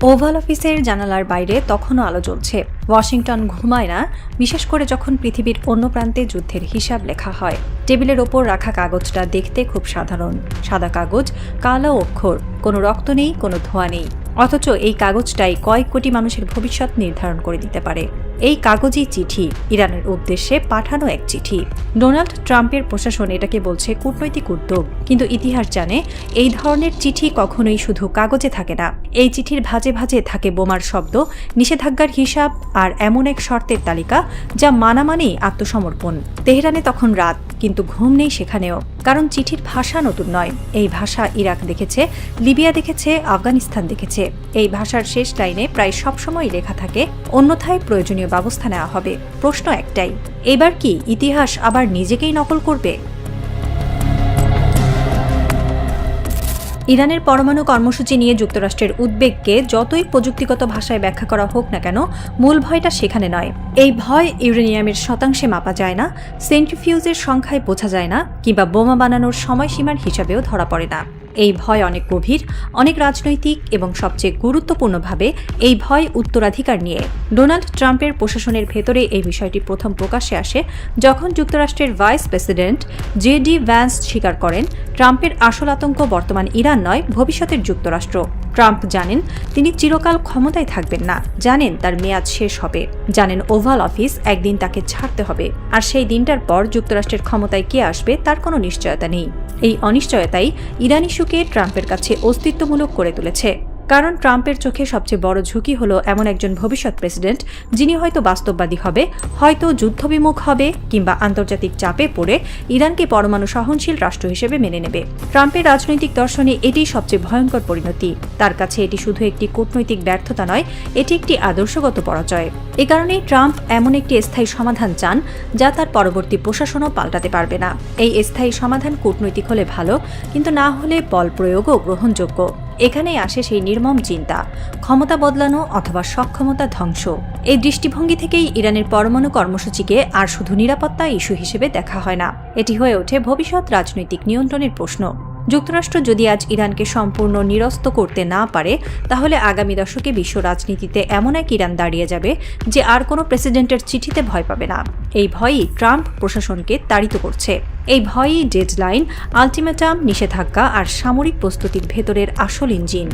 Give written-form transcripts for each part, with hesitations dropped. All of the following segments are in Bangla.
ওভাল অফিসের জানালার বাইরে তখনও আলো জ্বলছে। ওয়াশিংটন ঘুমায় না, বিশেষ করে যখন পৃথিবীর অন্য প্রান্তে যুদ্ধের হিসাব লেখা হয়। টেবিলের ওপর রাখা কাগজটা দেখতে খুব সাধারণ, সাদা কাগজ, কালো অক্ষর, কোনো রক্ত নেই, কোনো ধোঁয়া নেই। অথচ এই কাগজটাই কয়েক কোটি মানুষের ভবিষ্যৎ নির্ধারণ করে দিতে পারে। এই কাগজই চিঠি, ইরানের উদ্দেশ্যে পাঠানো এক চিঠি। ডোনাল্ড ট্রাম্পের প্রশাসন এটাকে বলছে কূটনৈতিক উদ্যোগ, কিন্তু ইতিহাস জানে এই ধরনের চিঠি কখনোই শুধু কাগজে থাকে না। এই চিঠির ভাঁজে ভাঁজে থাকে বোমার শব্দ, নিষেধাজ্ঞার হিসাব আর এমন এক শর্তের তালিকা যা মানা মানেই আত্মসমর্পণ। তেহরানে তখন রাত, কিন্তু ঘুম নেই সেখানেও, কারণ চিঠির ভাষা নতুন নয়। এই ভাষা ইরাক দেখেছে, লিবিয়া দেখেছে, আফগানিস্তান দেখেছে। এই ভাষার শেষ লাইনে প্রায় সবসময় লেখা থাকে অন্যথায় প্রয়োজনীয় ব্যবস্থা নেওয়া হবে। প্রশ্ন একটাই, এবার কি ইতিহাস আবার নিজেকেই নকল করবে? ইরানের পরমাণু কর্মসূচি নিয়ে যুক্তরাষ্ট্রের উদ্বেগকে যতই প্রযুক্তিগত ভাষায় ব্যাখ্যা করা হোক না কেন, মূল ভয়টা সেখানে নয়। এই ভয় ইউরেনিয়ামের শতাংশে মাপা যায় না, সেন্ট্রিফিউজের সংখ্যায় বোঝা যায় না, কিংবা বোমা বানানোর সময়সীমার হিসাবেও ধরা পড়ে না। এই ভয় অনেক গভীর, অনেক রাজনৈতিক এবং সবচেয়ে গুরুত্বপূর্ণভাবে এই ভয় উত্তরাধিকার নিয়ে। ডোনাল্ড ট্রাম্পের প্রশাসনের ভেতরে এই বিষয়টি প্রথম প্রকাশ্যে আসে যখন যুক্তরাষ্ট্রের ভাইস প্রেসিডেন্ট জে.ডি. ভ্যান্স স্বীকার করেন ট্রাম্পের আসল আতঙ্ক বর্তমান ইরান নয়, ভবিষ্যতের যুক্তরাষ্ট্র। ট্রাম্প জানেন তিনি চিরকাল ক্ষমতায় থাকবেন না, জানেন তার মেয়াদ শেষ হবে, জানেন ওভাল অফিস একদিন তাকে ছাড়তে হবে, আর সেই দিনটার পর যুক্তরাষ্ট্রের ক্ষমতায় কে আসবে তার কোনো নিশ্চয়তা নেই। এই অনিশ্চয়তাই ইরান ইস্যুকে ট্রাম্পের কাছে অস্তিত্বমূলক করে তুলেছে। কারণ ট্রাম্পের চোখে সবচেয়ে বড় ঝুঁকি হলো এমন একজন ভবিষ্যৎ প্রেসিডেন্ট যিনি হয়তো বাস্তববাদী হবে, হয়তো যুদ্ধবিমুখ হবে, কিংবা আন্তর্জাতিক চাপে পড়ে ইরানকে পরমাণু সহনশীল রাষ্ট্র হিসেবে মেনে নেবে। ট্রাম্পের রাজনৈতিক দর্শনে এটিই সবচেয়ে ভয়ঙ্কর পরিণতি। তার কাছে এটি শুধু একটি কূটনৈতিক ব্যর্থতা নয়, এটি একটি আদর্শগত পরাজয়। এ কারণেই ট্রাম্প এমন একটি স্থায়ী সমাধান চান যা তার পরবর্তী প্রশাসনও পাল্টাতে পারবে না। এই স্থায়ী সমাধান কূটনৈতিক হলে ভালো, কিন্তু না হলে বল প্রয়োগও গ্রহণযোগ্য। এখানেই আসে সেই নির্মম চিন্তা, ক্ষমতা বদলানো অথবা সক্ষমতা ধ্বংস। এই দৃষ্টিভঙ্গি থেকেই ইরানের পরমাণু কর্মসূচিকে আর শুধু নিরাপত্তা ইস্যু হিসেবে দেখা হয় না, এটি হয়ে ওঠে ভবিষ্যৎ রাজনৈতিক নিয়ন্ত্রণের প্রশ্ন। যুক্তরাষ্ট্র যদি আজ ইরানকে সম্পূর্ণ নিরস্ত করতে না পারে, তাহলে আগামী দশকে বিশ্ব রাজনীতিতে এমন এক ইরান দাঁড়িয়ে যাবে যে আর কোনো প্রেসিডেন্টের চিঠিতে ভয় পাবে না। এই ভয়ই ট্রাম্প প্রশাসনকে তাড়িত করছে। এই ভয়ই ডেডলাইন, আলটিমেটাম, নিষেধাজ্ঞা আর সামরিক প্রস্তুতির ভেতরের আসল ইঞ্জিন।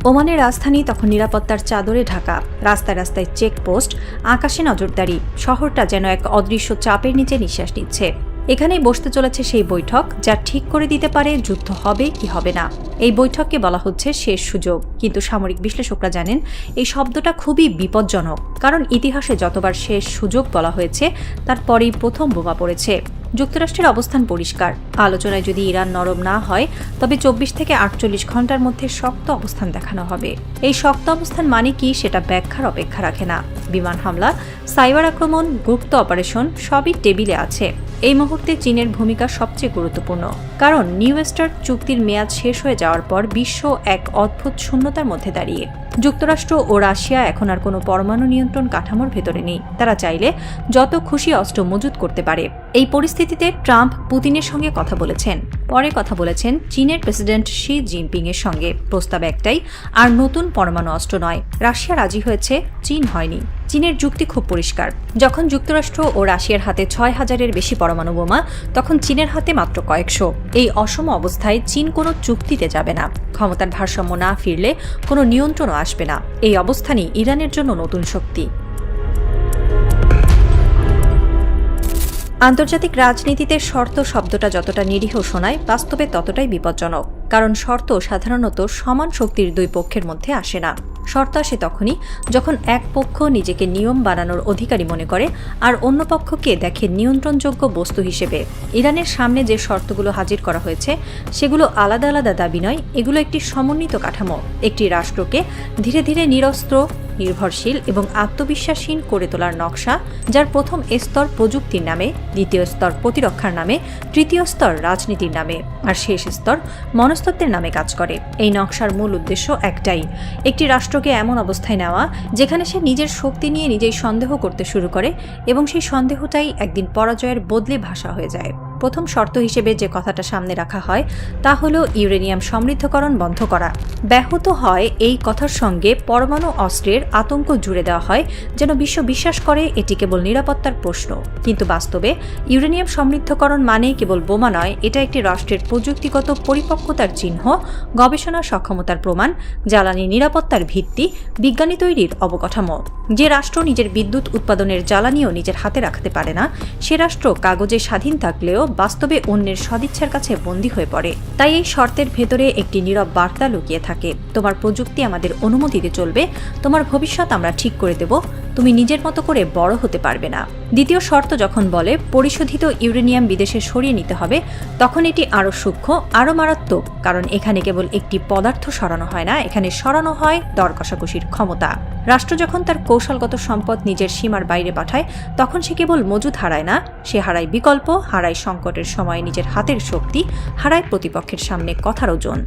ওমানের রাজধানী তখন নিরাপত্তার চাদরে ঢাকা। রাস্তায় রাস্তায় চেকপোস্ট, আকাশে নজরদারি, শহরটা যেন এক অদৃশ্য চাপের নিচে নিঃশ্বাস নিচ্ছে। এখানেই বসতে চলেছে সেই বৈঠক যা ঠিক করে দিতে পারে যুদ্ধ হবে কি হবে না। এই বৈঠককে বলা হচ্ছে শেষ সুযোগ, কিন্তু সামরিক বিশ্লেষকরা জানেন এই শব্দটা খুবই বিপজ্জনক, কারণ ইতিহাসে যতবার শেষ সুযোগ বলা হয়েছে তার পরেই প্রথম বোমা পড়েছে। যুক্তরাষ্ট্রের অবস্থান পরিষ্কার, আলোচনায় যদি ইরান নরম না হয় তবে 24 থেকে 48 ঘন্টার মধ্যে শক্ত অবস্থান দেখানো হবে। এই শক্ত অবস্থান মানে কি সেটা ব্যাখ্যার অপেক্ষা রাখে না। বিমান হামলা, সাইবার আক্রমণ, গুপ্ত অপারেশন সবই টেবিলে আছে। এই মুহূর্তে চীনের ভূমিকা সবচেয়ে গুরুত্বপূর্ণ, কারণ নিউ স্টার্ট চুক্তির মেয়াদ শেষ হয়ে যাওয়ার পর বিশ্ব এক অদ্ভুত শূন্যতার মধ্যে দাঁড়িয়ে। যুক্তরাষ্ট্র ও রাশিয়া এখন আর কোনো পরমাণু নিয়ন্ত্রণ কাঠামোর ভেতরে নেই। তারা চাইলে যত খুশি অস্ত্র মজুত করতে পারে। এই পরিস্থিতিতে ট্রাম্প পুতিনের সঙ্গে কথা বলেছেন, পরে কথা বলেছেন চীনের প্রেসিডেন্ট শি জিনপিং এর সঙ্গে। প্রস্তাব একটাই, আর নতুন পরমাণু অস্ত্র নয়। রাশিয়া রাজি হয়েছে, চীন হয়নি। চীনের যুক্তি খুব পরিষ্কার, যখন যুক্তরাষ্ট্র ও রাশিয়ার হাতে 6000-এর বেশি পরমাণু বোমা, তখন চীনের হাতে মাত্র কয়েকশো। এই অসম অবস্থায় চীন কোনো চুক্তিতে যাবে না। ক্ষমতার ভারসাম্য না ফিরলে কোনো নিয়ন্ত্রণও আসবে না। এই অবস্থানই ইরানের জন্য নতুন শক্তি। আন্তর্জাতিক রাজনীতিতে শর্ত শব্দটা যতটা নিরীহ শোনায়, বাস্তবে ততটাই বিপজ্জনক। কারণ শর্ত সাধারণত সমান শক্তির দুই পক্ষের মধ্যে আসে না। শর্ত আসে তখনই যখন এক পক্ষ নিজেকে নিয়ম বানানোর অধিকারী মনে করে আর অন্য পক্ষকে দেখে নিয়ন্ত্রণযোগ্য বস্তু হিসেবে। ইরানের সামনে যে শর্তগুলো হাজির করা হয়েছে সেগুলো আলাদা আলাদা দাবি নয়, এগুলো একটি সমন্বিত কাঠামো। একটি রাষ্ট্রকে ধীরে ধীরে নিরস্ত্র, নির্ভরশীল এবং আত্মবিশ্বাসহীন করে তোলার নকশা, যার প্রথম স্তর প্রযুক্তির নামে, দ্বিতীয় স্তর প্রতিরক্ষার নামে, তৃতীয় স্তর রাজনীতির নামে, আর শেষ স্তর মনস্তত্ত্বের নামে কাজ করে। এই নকশার মূল উদ্দেশ্য একটাই, একটি রাষ্ট্রকে এমন অবস্থায় নেওয়া যেখানে সে নিজের শক্তি নিয়ে নিজেই সন্দেহ করতে শুরু করে এবং সেই সন্দেহটাই একদিন পরাজয়ের বদলে ভাষা হয়ে যায়। প্রথম শর্ত হিসেবে যে কথাটা সামনে রাখা হয় তা হলো ইউরেনিয়াম সমৃদ্ধকরণ বন্ধ করা। ব্যাহত হয় এই কথার সঙ্গে পরমাণু অস্ত্রের আতঙ্ক জুড়ে দেওয়া হয়, যেন বিশ্ব বিশ্বাস করে এটি কেবল নিরাপত্তার প্রশ্ন। কিন্তু বাস্তবে ইউরেনিয়াম সমৃদ্ধকরণ মানে কেবল বোমা নয়, এটা একটি রাষ্ট্রের প্রযুক্তিগত পরিপক্কতার চিহ্ন, গবেষণা সক্ষমতার প্রমাণ, জ্বালানি নিরাপত্তার ভিত্তি, বিজ্ঞানী তৈরির অবকাঠামো। যে রাষ্ট্র নিজের বিদ্যুৎ উৎপাদনের জ্বালানিও নিজের হাতে রাখতে পারে না, সে রাষ্ট্র কাগজে স্বাধীন থাকলেও বাস্তবে অন্যের সদিচ্ছার কাছে বন্দী হয়ে পড়ে। তাই এই শর্তের ভেতরে একটি নীরব বার্তা লুকিয়ে থাকে। তোমার প্রযুক্তি আমাদের অনুমতিতে চলবে, তোমার ভবিষ্যৎ আমরা ঠিক করে দেব, তুমি নিজের মতো করে বড় হতে পারবে না। দ্বিতীয় শর্ত যখন বলে পরিশোধিত ইউরেনিয়াম বিদেশে সরিয়ে নিতে হবে, তখন এটি আরও সূক্ষ্ম, আরও মারাত্মক। কারণ এখানে কেবল একটি পদার্থ সরানো হয় না, এখানে সরানো হয় দর কষাকষির ক্ষমতা। রাষ্ট্র যখন তার কৌশলগত সম্পদ নিজের সীমার বাইরে পাঠায়, তখন সে কেবল মজুদ হারায় না, সে হারায় বিকল্প, হারায় সংকটের সময় নিজের হাতের শক্তি, হারায় প্রতিপক্ষের সামনে কথার ওজন।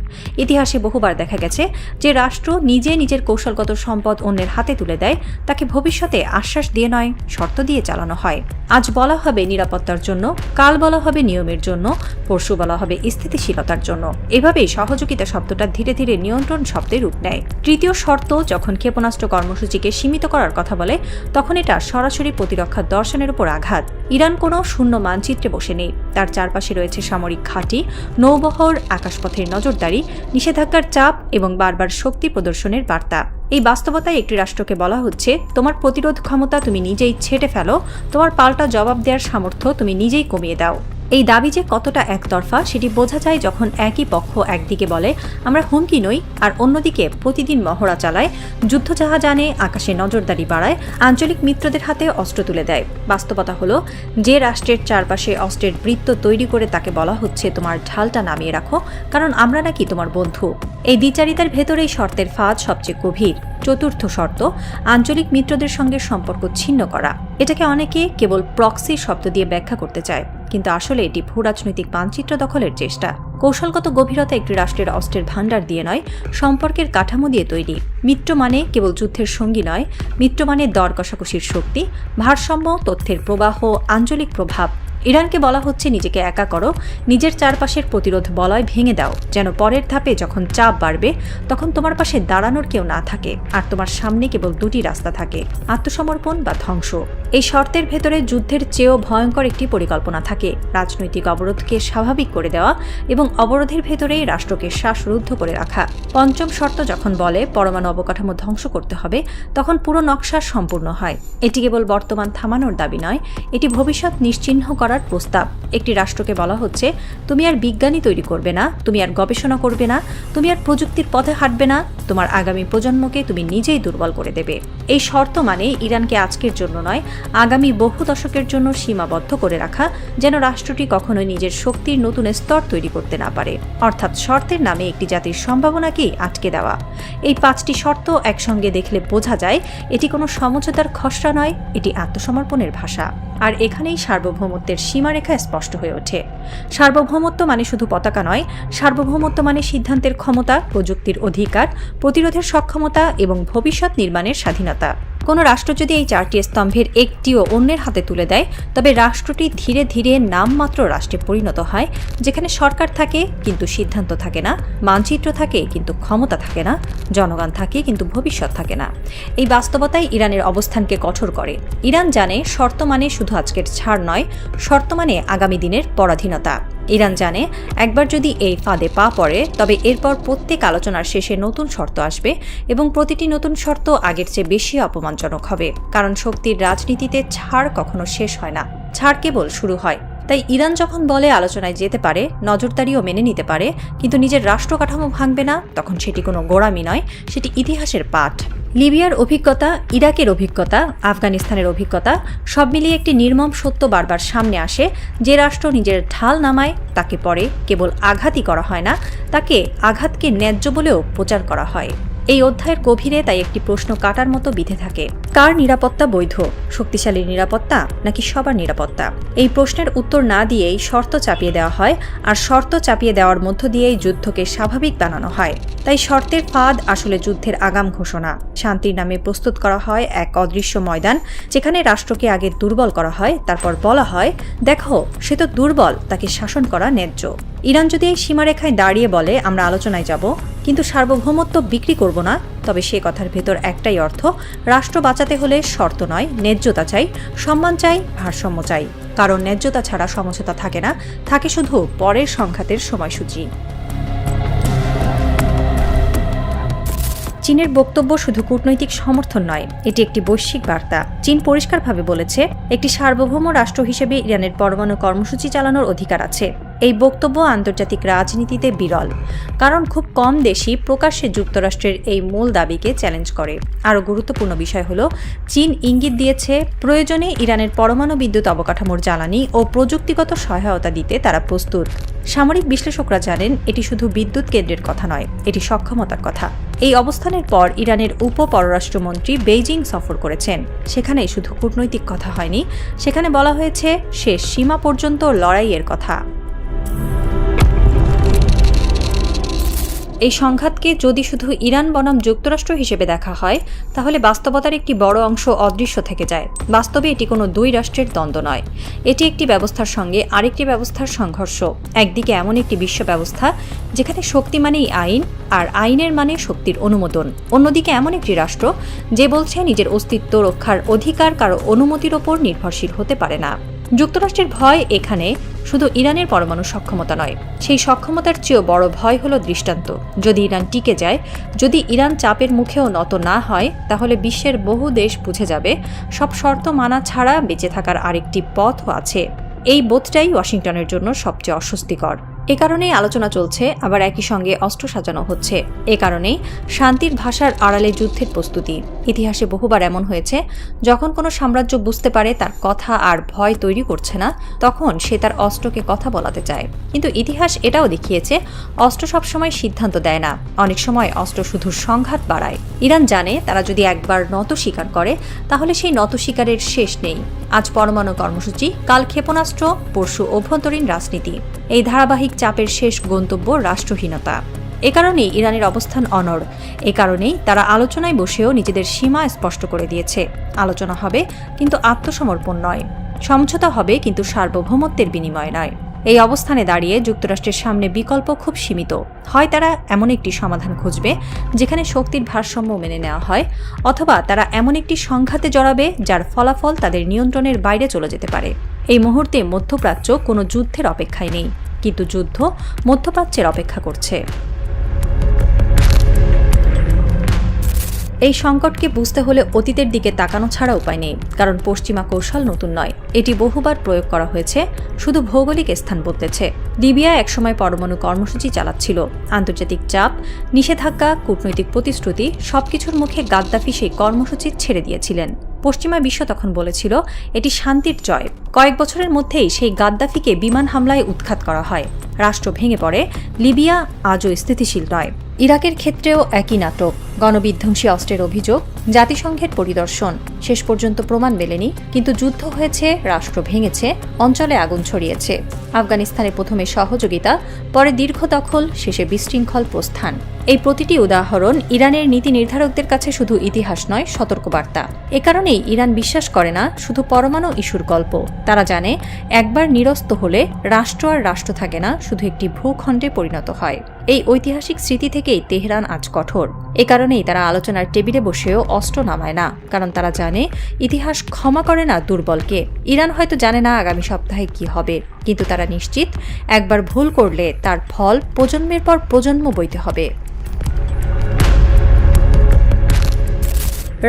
ইতিহাসে বহুবার দেখা গেছে যে রাষ্ট্র নিজে নিজের কৌশলগত সম্পদ অন্যের হাতে তুলে দেয়, তাকে ভবিষ্যতে আশ্বাস দিয়ে নয়, শর্ত দিয়ে চালানো হয়। আজ বলা হবে নিরাপত্তার জন্য, কাল বলা হবে নিয়মের জন্য, পরশু বলা হবে স্থিতিশীলতার জন্য। এভাবেই সহযোগিতা শব্দটা ধীরে ধীরে নিয়ন্ত্রণ শব্দে রূপ নেয়। তৃতীয় শর্ত যখন ক্ষেপণাস্ত্র কর্মসূচিকে সীমিত করার কথা বলে, তখন এটা সরাসরি প্রতিরক্ষা দর্শনের উপর আঘাত। ইরান কোনো শূন্য মানচিত্রে বসে নেই, তার চারপাশে রয়েছে সামরিক ঘাঁটি, নৌবহর, আকাশপথের নজরদারি, নিষেধাজ্ঞার চাপ এবং বারবার শক্তি প্রদর্শনের বার্তা। এই বাস্তবতায় একটি রাষ্ট্রকে বলা হচ্ছে, তোমার প্রতিরোধ ক্ষমতা তুমি নিজেই ছেটে ফেলো, তোমার পাল্টা জবাব দেওয়ার সামর্থ্য তুমি নিজেই কমিয়ে দাও। এই দাবি যে কতটা একতরফা সেটি বোঝা যায় যখন একই পক্ষ একদিকে বলে আমরা হুমকি নই, আর অন্যদিকে প্রতিদিন মহড়া চালায়, যুদ্ধজাহাজ আনে, আকাশে নজরদারি বাড়ায়, আঞ্চলিক মিত্রদের হাতে অস্ত্র তুলে দেয়। বাস্তবতা হলো, যে রাষ্ট্রের চারপাশে অস্ত্রের বৃত্ত তৈরি করে তাকে বলা হচ্ছে তোমার ঢালটা নামিয়ে রাখো, কারণ আমরা নাকি তোমার বন্ধু। এই দ্বিচারিতার ভেতরেই শর্তের ফাঁদ সবচেয়ে গভীর। চতুর্থ শর্ত, আঞ্চলিক মিত্রদের সঙ্গে সম্পর্ক ছিন্ন করা। এটাকে অনেকে কেবল প্রক্সি শব্দ দিয়ে ব্যাখ্যা করতে চায়, কিন্তু আসলে এটি ভূরাজনৈতিক মানচিত্র দখলের চেষ্টা। কৌশলগত গভীরতা একটি রাষ্ট্রের অস্ত্রের ভাণ্ডার দিয়ে নয়, সম্পর্কের কাঠামো দিয়ে তৈরি। মিত্র মানে কেবল যুদ্ধের সঙ্গী নয়, মিত্র মানে দর কষাকষির শক্তি, ভারসাম্য, তথ্যের প্রবাহ, আঞ্চলিক প্রভাব। ইরানকে বলা হচ্ছে নিজেকে একা করো, নিজের চারপাশের প্রতিরোধ বলয় ভেঙে দাও, যেন পরের ধাপে যখন চাপ বাড়বে তখন তোমার পাশে দাঁড়ানোর কেউ না থাকে, আর তোমার সামনে কেবল দুটি রাস্তা থাকে, আত্মসমর্পণ বা ধ্বংস। এই শর্তের ভেতরে যুদ্ধের চেয়েও ভয়ঙ্কর একটি পরিকল্পনা থাকে, রাজনৈতিক অবরোধকে স্বাভাবিক করে দেওয়া এবং অবরোধের ভেতরেই রাষ্ট্রকে শ্বাসরুদ্ধ করে রাখা। পঞ্চম শর্ত যখন বলে পরমাণু অবকাঠামো ধ্বংস করতে হবে, তখন পুরো নকশা সম্পূর্ণ হয়। এটি কেবল বর্তমান থামানোর দাবি নয়, এটি ভবিষ্যৎ নিশ্চিহ্ন করার প্রস্তাব। একটি রাষ্ট্রকে বলা হচ্ছে, তুমি আর বিজ্ঞানী তৈরি করবে না, তুমি আর গবেষণা করবে না, তুমি আর প্রযুক্তির পথে হাঁটবে না, তোমার আগামী প্রজন্মকে তুমি নিজেই দুর্বল করে দেবে। এই শর্ত মানে ইরানকে আজকের জন্য নয়, আগামী বহু দশকের জন্য সীমাবদ্ধ করে রাখা, যেন রাষ্ট্রটি কখনোই নিজের শক্তির নতুন স্তর তৈরি করতে না পারে। অর্থাৎ শর্তের নামে একটি জাতির সম্ভাবনাকেই আটকে দেওয়া। এই 5টি শর্ত একসঙ্গে দেখলে বোঝা যায় এটি কোনো সমঝোতার খসড়া নয়, এটি আত্মসমর্পণের ভাষা। আর এখানেই সার্বভৌমত্বের সীমারেখা স্পষ্ট হয়ে ওঠে। সার্বভৌমত্ব মানে শুধু পতাকা নয়, সার্বভৌমত্ব মানে সিদ্ধান্তের ক্ষমতা, প্রযুক্তির অধিকার, প্রতিরোধের সক্ষমতা এবং ভবিষ্যৎ নির্মাণের স্বাধীনতা। কোনো রাষ্ট্র যদি এই 4টি স্তম্ভের একটিও অন্যের হাতে তুলে দেয়, তবে রাষ্ট্রটি ধীরে ধীরে নামমাত্র রাষ্ট্রে পরিণত হয়, যেখানে সরকার থাকে কিন্তু সিদ্ধান্ত থাকে না, মানচিত্র থাকে কিন্তু ক্ষমতা থাকে না, জনগণ থাকে কিন্তু ভবিষ্যৎ থাকে না। এই বাস্তবতাই ইরানের অবস্থানকে কঠোর করে। ইরান জানে শর্ত মানে শুধু আজকের ছাড় নয়, শর্ত মানে আগামী দিনের পরাধীনতা। ইরান জানে একবার যদি এই ফাঁদে পা পড়ে, তবে এরপর প্রত্যেক আলোচনার শেষে নতুন শর্ত আসবে এবং প্রতিটি নতুন শর্ত আগের চেয়ে বেশি অপমানজনক হবে। কারণ শক্তির রাজনীতিতে ছাড় কখনো শেষ হয় না, ছাড় কেবল শুরু হয়। তাই ইরান যখন বলে আলোচনায় যেতে পারে, নজরদারিও মেনে নিতে পারে, কিন্তু নিজের রাষ্ট্র কাঠামো ভাঙবে না, তখন সেটি কোনো গোঁড়ামি নয়, সেটি ইতিহাসের পাঠ। লিবিয়ার অভিজ্ঞতা, ইরাকের অভিজ্ঞতা, আফগানিস্তানের অভিজ্ঞতা, সব মিলিয়ে একটি নির্মম সত্য বারবার সামনে আসে। যে রাষ্ট্র নিজের ঢাল নামায়, তাকে পরে কেবল আঘাতই করা হয় না, তাকে আঘাতকে ন্যায্য বলেও প্রচার করা হয়। এই অধ্যায়ের গভীরে তাই একটি প্রশ্ন কাটার মতো বিধে থাকে, কার নিরাপত্তা বৈধ, শক্তিশালীর নিরাপত্তা নাকি সবার নিরাপত্তা? এই প্রশ্নের উত্তর না দিয়েই শর্ত চাপিয়ে দেওয়া হয়, আর শর্ত চাপিয়ে দেওয়ার মধ্য দিয়েই যুদ্ধকে স্বাভাবিক বানানো হয়। তাই শর্তের ফাঁদ আসলে যুদ্ধের আগাম ঘোষণা। শান্তির নামে প্রস্তুত করা হয় এক অদৃশ্য ময়দান, যেখানে রাষ্ট্রকে আগে দুর্বল করা হয়, তারপর বলা হয়, দেখো সে তো দুর্বল, তাকে শাসন করা ন্যায্য। ইরান যদি এই সীমারেখায় দাঁড়িয়ে বলে আমরা আলোচনায় যাব, কিন্তু সার্বভৌমত্ব বিক্রি করব না, তবে সে কথার ভেতর একটাই অর্থ, রাষ্ট্র বাঁচাতে হলে শর্ত নয়, ন্যায্যতা চাই, সম্মান চাই, ভারসাম্য চাই। কারণ ন্যায্যতা ছাড়া সমঝোতা থাকে না, থাকে শুধু পরের সংঘাতের সময়সূচি। চীনের বক্তব্য শুধু কূটনৈতিক সমর্থন নয়, এটি একটি বৈশ্বিক বার্তা। চীন পরিষ্কারভাবে বলেছে, একটি সার্বভৌম রাষ্ট্র হিসেবে ইরানের পরমাণু কর্মসূচি চালানোর অধিকার আছে। এই বক্তব্য আন্তর্জাতিক রাজনীতিতে বিরল, কারণ খুব কম দেশই প্রকাশ্যে যুক্তরাষ্ট্রের এই মূল দাবিকে চ্যালেঞ্জ করে। আরও গুরুত্বপূর্ণ বিষয় হল, চীন ইঙ্গিত দিয়েছে প্রয়োজনে ইরানের পরমাণু বিদ্যুৎ অবকাঠামোর জ্বালানি ও প্রযুক্তিগত সহায়তা দিতে তারা প্রস্তুত। সামরিক বিশ্লেষকরা জানেন, এটি শুধু বিদ্যুৎ কেন্দ্রের কথা নয়, এটি সক্ষমতার কথা। এই অবস্থানের পর ইরানের উপ-পররাষ্ট্রমন্ত্রী বেইজিং সফর করেছেন। সেখানে শুধু কূটনৈতিক কথা হয়নি, সেখানে বলা হয়েছে শেষ সীমা পর্যন্ত লড়াইয়ের কথা। এই সংঘাতকে যদি শুধু ইরান বনাম যুক্তরাষ্ট্র হিসেবে দেখা হয়, তাহলে বাস্তবতার একটি বড় অংশ অদৃশ্য থেকে যায়। বাস্তবে এটি কোনো দুই রাষ্ট্রের দ্বন্দ্ব নয়, এটি একটি ব্যবস্থার সঙ্গে আরেকটি ব্যবস্থার সংঘর্ষ। একদিকে এমন একটি বিশ্ব ব্যবস্থা যেখানে শক্তি মানেই আইন, আর আইনের মানে শক্তির অনুমোদন। অন্যদিকে এমন একটি রাষ্ট্র যে বলছে নিজের অস্তিত্ব রক্ষার অধিকার কারো অনুমতির ওপর নির্ভরশীল হতে পারে না। যুক্তরাষ্ট্রের ভয় এখানে শুধু ইরানের পরমাণু সক্ষমতা নয়, সেই সক্ষমতার চেয়েও বড় ভয় হল দৃষ্টান্ত। যদি ইরান টিকে যায়, যদি ইরান চাপের মুখেও নত না হয়, তাহলে বিশ্বের বহু দেশ বুঝে যাবে সব শর্ত মানা ছাড়া বেঁচে থাকার আরেকটি পথও আছে। এই বোধটাই ওয়াশিংটনের জন্য সবচেয়ে অস্বস্তিকর। এ কারণেই আলোচনা চলছে, আবার একই সঙ্গে অস্ত্র সাজানো হচ্ছে। এ কারণেই শান্তির ভাষার আড়ালে যুদ্ধের প্রস্তুতি। ইতিহাসে বহুবার এমন হয়েছে, যখন কোনো সাম্রাজ্য বুঝতে পারে তার কথা আর ভয় তৈরি করছে না, তখন সে তার অস্ত্রকে কথা বলাতে চায়। কিন্তু ইতিহাস এটাও দেখিয়েছে, অস্ত্র সবসময় সিদ্ধান্ত দেয় না, অনেক সময় অস্ত্র শুধু সংঘাত বাড়ায়। ইরান জানে, তারা যদি একবার নত স্বীকার করে, তাহলে সেই নত স্বীকারের শেষ নেই। আজ পরমাণু কর্মসূচি, কাল ক্ষেপণাস্ত্র, পরশু অভ্যন্তরীণ রাজনীতি। এই ধারাবাহিক চাপের শেষ গন্তব্য রাষ্ট্রহীনতা। এ কারণেই ইরানের অবস্থান অনড়। এ কারণেই তারা আলোচনায় বসেও নিজেদের সীমা স্পষ্ট করে দিয়েছে। আলোচনা হবে, কিন্তু আত্মসমর্পণ নয়। সমঝোতা হবে, কিন্তু সার্বভৌমত্বের বিনিময়ে নয়। এই অবস্থানে দাঁড়িয়ে যুক্তরাষ্ট্রের সামনে বিকল্প খুব সীমিত। হয় তারা এমন একটি সমাধান খুঁজবে যেখানে শক্তির ভারসাম্য মেনে নেওয়া হয়, অথবা তারা এমন একটি সংঘাতে জড়াবে যার ফলাফল তাদের নিয়ন্ত্রণের বাইরে চলে যেতে পারে। এই মুহূর্তে মধ্যপ্রাচ্য কোনো যুদ্ধের অপেক্ষায় নেই, কিন্তু যুদ্ধ মধ্যপ্রাচ্যের অপেক্ষা করছে। এই সংকটকে বুঝতে হলে অতীতের দিকে তাকানো ছাড়া উপায় নেই, কারণ পশ্চিমা কৌশল নতুন নয়, এটি বহুবার প্রয়োগ করা হয়েছে, শুধু ভৌগোলিক স্থান বদলেছে। লিবিয়া একসময় পরমাণু কর্মসূচি চালাচ্ছিল। আন্তর্জাতিক চাপ, নিষেধাজ্ঞা, কূটনৈতিক প্রতিশ্রুতি সবকিছুর মুখে গাদ্দাফি সেই কর্মসূচি ছেড়ে দিয়েছিলেন। পশ্চিমা বিশ্ব তখন বলেছিল এটি শান্তির জয়। কয়েক বছরের মধ্যেই সেই গাদ্দাফিকে বিমান হামলায় উৎখাত করা হয়, রাষ্ট্র ভেঙে পড়ে। লিবিয়া আজও স্থিতিশীল নয়। ইরাকের ক্ষেত্রেও একই নাটক। গণবিধ্বংসী অস্ত্রের অভিযোগ, জাতিসংঘের পরিদর্শন, শেষ পর্যন্ত প্রমাণ মেলেনি, কিন্তু যুদ্ধ হয়েছে, রাষ্ট্র ভেঙেছে, অঞ্চলে আগুন ছড়িয়েছে। আফগানিস্তানে প্রথমে সহযোগিতা, পরে দীর্ঘ দখল, শেষে বিশৃঙ্খল প্রস্থান। এই প্রতিটি উদাহরণ ইরানের নীতি নির্ধারকদের কাছে শুধু ইতিহাস নয়, সতর্কবার্তা। এ কারণেই ইরান বিশ্বাস করে না শুধু পরমাণু ইস্যুর গল্প। তারা জানে, একবার নিরস্ত হলে রাষ্ট্র আর রাষ্ট্র থাকে না, শুধু একটি ভূখণ্ডে পরিণত হয়। এই ঐতিহাসিক স্মৃতি থেকেই তেহরান আজ কঠোর। এ কারণেই তারা আলোচনার টেবিলে বসেও অস্ত্র নামায় না, কারণ তারা জানে ইতিহাস ক্ষমা করে না দুর্বলকে। ইরান হয়তো জানে না আগামী সপ্তাহে কি হবে, কিন্তু তারা নিশ্চিত, একবার ভুল করলে তার ফল প্রজন্মের পর প্রজন্ম বইতে হবে।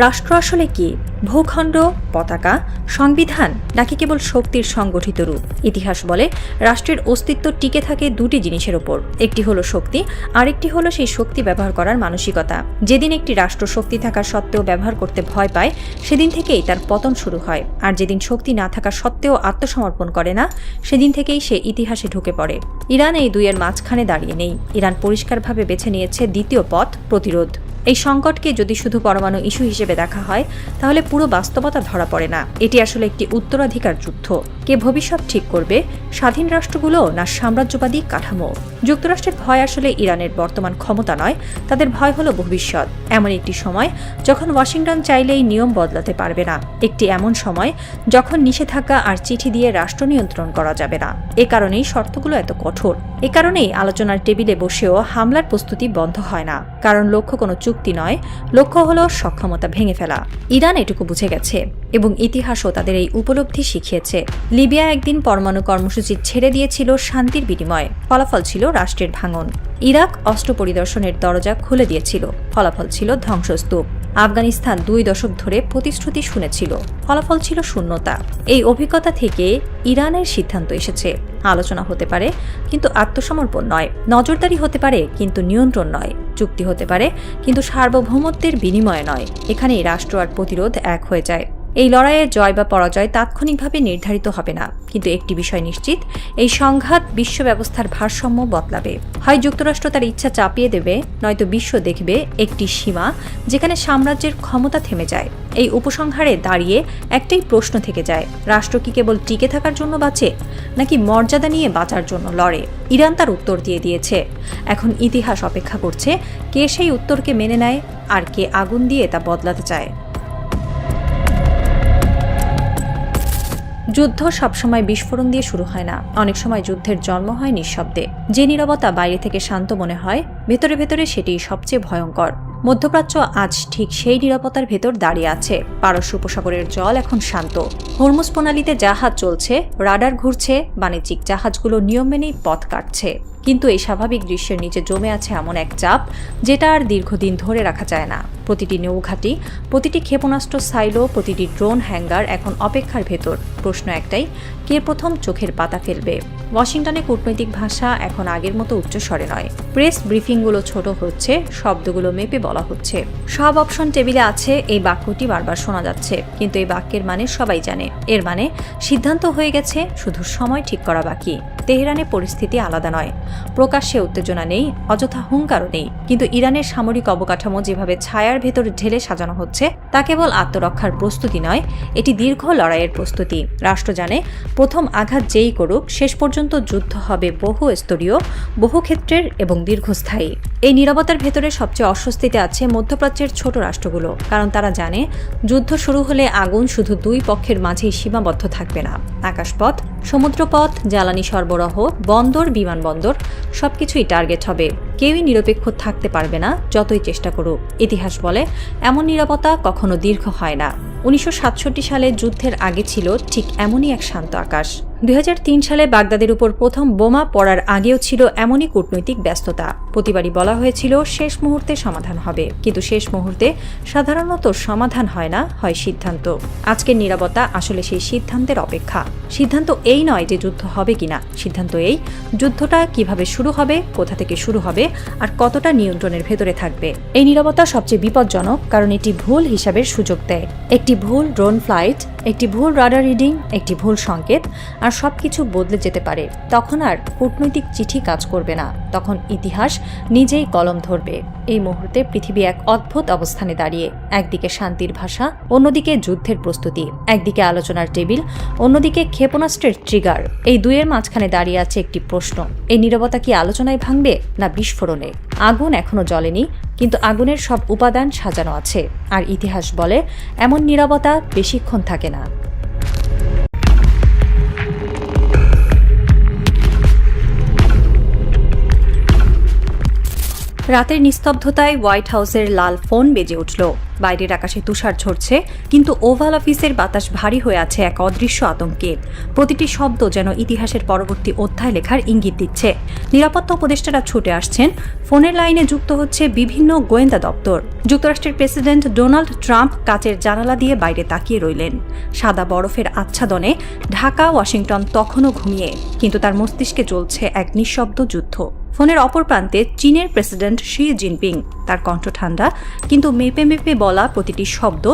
রাষ্ট্র আসলে কি? ভূখণ্ড, পতাকা, সংবিধান, নাকি কেবল শক্তির সংগঠিত রূপ? ইতিহাস বলে রাষ্ট্রের অস্তিত্ব টিকে থাকে দুটি জিনিসের ওপর। একটি হলো শক্তি, আরেকটি হলো সেই শক্তি ব্যবহার করার মানসিকতা। যেদিন একটি রাষ্ট্র শক্তি থাকা সত্ত্বেও ব্যবহার করতে ভয় পায়, সেদিন থেকেই তার পতন শুরু হয়। আর যেদিন শক্তি না থাকা সত্ত্বেও আত্মসমর্পণ করে না, সেদিন থেকেই সে ইতিহাসে ঢুকে পড়ে। ইরান এই দুইয়ের মাঝখানে দাঁড়িয়ে নেই। ইরান পরিষ্কারভাবে বেছে নিয়েছে দ্বিতীয় পথ, প্রতিরোধ। এই সংকটকে যদি শুধু পরমাণু ইস্যু হিসেবে দেখা হয় তাহলে পুরো বাস্তবতা ধরা পড়ে না। এটি আসলে একটি উত্তরাধিকার যুদ্ধ। কে ভবিষ্যৎ ঠিক করবে, স্বাধীন রাষ্ট্রগুলো না সাম্রাজ্যবাদী কাঠামো? যুক্তরাষ্ট্রের ভয় আসলে ইরানের বর্তমান ক্ষমতা নয়, তাদের ভয় হলো ভবিষ্যৎ। এমন একটি সময় যখন ওয়াশিংটন চাইলেই নিয়ম বদলাতে পারবে না, একটি এমন সময় যখন নিষেধাজ্ঞা আর চিঠি দিয়ে রাষ্ট্র নিয়ন্ত্রণ করা যাবে না। এ কারণেই শর্তগুলো এত কঠোর। এ কারণেই আলোচনার টেবিলে বসেও হামলার প্রস্তুতি বন্ধ হয় না, কারণ লক্ষ্য কোনো চুক্তি নয়, লক্ষ্য হলো সক্ষমতা ভেঙে ফেলা। ইরান এটুকু বুঝে গেছে এবং ইতিহাসও তাদের এই উপলব্ধি শিখিয়েছে। লিবিয়া একদিন পরমাণু কর্মসূচি ছেড়ে দিয়েছিল শান্তির বিনিময়ে, ফলাফল ছিল রাষ্ট্রের ভাঙন। ইরাক অস্ত্র পরিদর্শনের দরজা খুলে দিয়েছিল, ফলাফল ছিল ধ্বংসস্তূপ। আফগানিস্তান 2 দশক ধরে প্রতিশ্রুতি শুনেছিল, ফলাফল ছিল শূন্যতা। এই অভিজ্ঞতা থেকে ইরানের সিদ্ধান্ত এসেছে, আলোচনা হতে পারে কিন্তু আত্মসমর্পণ নয়, নজরদারি হতে পারে কিন্তু নিয়ন্ত্রণ নয়, চুক্তি হতে পারে কিন্তু সার্বভৌমত্বের বিনিময়ে নয়। এখানেই রাষ্ট্র আর প্রতিরোধ এক হয়ে যায়। এই লড়াইয়ের জয় বা পরাজয় তাৎক্ষণিকভাবে নির্ধারিত হবে না, কিন্তু একটি বিষয় নিশ্চিত, এই সংঘাত বিশ্ব ব্যবস্থার ভারসাম্য বদলাবে। হয় যুক্তরাষ্ট্র তার ইচ্ছা চাপিয়ে দেবে, নয়তো বিশ্ব দেখবে একটি সীমা যেখানে সাম্রাজ্যের ক্ষমতা থেমে যায়। এই উপসংহারে দাঁড়িয়ে একটাই প্রশ্ন থেকে যায়, রাষ্ট্র কি কেবল টিকে থাকার জন্য বাঁচে, নাকি মর্যাদা নিয়ে বাঁচার জন্য লড়ে? ইরান তার উত্তর দিয়ে দিয়েছে। এখন ইতিহাস অপেক্ষা করছে কে সেই উত্তরকে মেনে নেয় আর কে আগুন দিয়ে তা বদলাতে চায়। যুদ্ধ সবসময় বিস্ফোরণ দিয়ে শুরু হয় না, অনেক সময় যুদ্ধের জন্ম হয় নিঃশব্দে। যে নীরবতা বাইরে থেকে শান্ত মনে হয়, ভেতরে ভেতরে সেটি সবচেয়ে ভয়ঙ্কর। মধ্যপ্রাচ্য আজ ঠিক সেই নিরাপত্তার ভেতর দাঁড়িয়ে আছে। পারস্য উপসাগরের জল এখন শান্ত, হরমুজ প্রণালীতে জাহাজ চলছে, রাডার ঘুরছে, বাণিজ্যিক জাহাজগুলো নিয়ম মেনেই পথ কাটছে। কিন্তু এই স্বাভাবিক দৃশ্যের নিচে জমে আছে এমন এক চাপ যেটা আর দীর্ঘদিন ধরে রাখা যায় না। প্রতিটি নৌঘাঁটি, প্রতিটি ক্ষেপণাস্ত্র সাইলো, প্রতিটি ড্রোন হ্যাঙ্গার এখন অপেক্ষার ভেতর। প্রশ্ন একটাই, কে প্রথম চোখের পাতা ফেলবে? ওয়াশিংটনে কূটনৈতিক ভাষা এখন আগের মতো উচ্চস্বরে নয়। প্রেস ব্রিফিংগুলো ছোট হচ্ছে, শব্দগুলো মেপে বলা হচ্ছে। সব অপশন টেবিলে আছে, এই বাক্যটি বারবার শোনা যাচ্ছে, কিন্তু এই বাক্যের মানে সবাই জানে। এর মানে সিদ্ধান্ত হয়ে গেছে, শুধু সময় ঠিক করা বাকি। তেহরানে পরিস্থিতি আলাদা নয়, প্রকাশ্যে উত্তেজনা নেই, অযথা হুঙ্কারও নেই, কিন্তু ইরানের সামরিক অবকাঠামো যেভাবে ছায়ার ভেতর ঢেলে সাজানো হচ্ছে তা কেবল আত্মরক্ষার প্রস্তুতি নয়, এটি দীর্ঘ লড়াইয়ের প্রস্তুতি। রাষ্ট্র জানে প্রথম আঘাত যেই করুক, শেষ পর্যন্ত যুদ্ধ হবে বহু স্তরীয়, বহু ক্ষেত্রের এবং দীর্ঘস্থায়ী। এই নীরবতার ভেতরে সবচেয়ে অস্বস্তিতে আছে মধ্যপ্রাচ্যের ছোট রাষ্ট্রগুলো, কারণ তারা জানে যুদ্ধ শুরু হলে আগুন শুধু 2 পক্ষের মাঝেই সীমাবদ্ধ থাকবে না। আকাশপথ, সমুদ্রপথ, জ্বালানি সরবরাহ, বন্দর, বিমানবন্দর সবকিছুই টার্গেট হবে। কেউই নিরপেক্ষ থাকতে পারবে না, যতই চেষ্টা করুক। ইতিহাস বলে এমন নিরাপত্তা কখনো দীর্ঘ হয় না। 1967 সালে যুদ্ধের আগে ছিল ঠিক এমনই এক শান্ত আকাশ। 2003 সালে বাগদাদের উপর প্রথম বোমা পড়ার আগেও ছিল এমনই কূটনৈতিক ব্যস্ততা। প্রতিবারই বলা হয়েছিল শেষ মুহূর্তে সমাধান হবে, কিন্তু শেষ মুহূর্তে সাধারণত সমাধান হয় না, হয় সিদ্ধান্ত। আজকের নিরাপত্তা আসলে সেই সিদ্ধান্তের অপেক্ষা। সিদ্ধান্ত এই নয় যে যুদ্ধ হবে কিনা, সিদ্ধান্ত এই যুদ্ধটা কিভাবে শুরু হবে, কোথা থেকে শুরু হবে আর কতটা নিয়ন্ত্রণের ভেতরে থাকবে। এই নিরাপত্তা সবচেয়ে বিপজ্জনক, কারণ এটি ভুল হিসাবের সুযোগ দেয়। একটি ভুল ড্রোন ফ্লাইট, একটি ভুল রাডার রিডিং, একটি ভুল সংকেত, আর সবকিছু বদলে যেতে পারে। তখন আর কূটনৈতিক চিঠি কাজ করবে না, তখন ইতিহাস নিজেই কলম ধরবে। এই মুহূর্তে পৃথিবী এক অদ্ভুত অবস্থানে দাঁড়িয়ে। একদিকে শান্তির ভাষা, অন্যদিকে যুদ্ধের প্রস্তুতি। একদিকে আলোচনার টেবিল, অন্যদিকে ক্ষেপণাস্ত্রের ট্রিগার। এই দুইয়ের মাঝখানে দাঁড়িয়ে আছে একটি প্রশ্ন, এই নীরবতা কি আলোচনায় ভাঙবে না বিস্ফোরণে? আগুন এখনো জ্বলেনি, কিন্তু আগুনের সব উপাদান সাজানো আছে। আর ইতিহাস বলে এমন নীরবতা বেশিক্ষণ থাকে না। রাতের নিস্তব্ধতায় হোয়াইট হাউসের লাল ফোন বেজে উঠল। বাইরের আকাশে তুষার ঝরছে, কিন্তু ওভাল অফিসের বাতাস ভারী হয়ে আছে এক অদৃশ্য আতঙ্কে। প্রতিটি শব্দ যেন ইতিহাসের পরবর্তী অধ্যায় লেখার ইঙ্গিত দিচ্ছে। নিরাপত্তা উপদেষ্টারা ছুটে আসছেন, ফোনের লাইনে যুক্ত হচ্ছে বিভিন্ন গোয়েন্দা দপ্তর। যুক্তরাষ্ট্রের প্রেসিডেন্ট ডোনাল্ড ট্রাম্প কাচের জানালা দিয়ে বাইরে তাকিয়ে রইলেন। সাদা বরফের আচ্ছাদনে ঢাকা ওয়াশিংটন তখনও ঘুমিয়ে, কিন্তু তার মস্তিষ্কে চলছে এক নিঃশব্দ যুদ্ধ। ফোনের অপর প্রান্তে চীনের প্রেসিডেন্ট শি জিনপিং। তার কণ্ঠ ঠান্ডা, কিন্তু মেপে মেপে বলা প্রতিটি শব্দ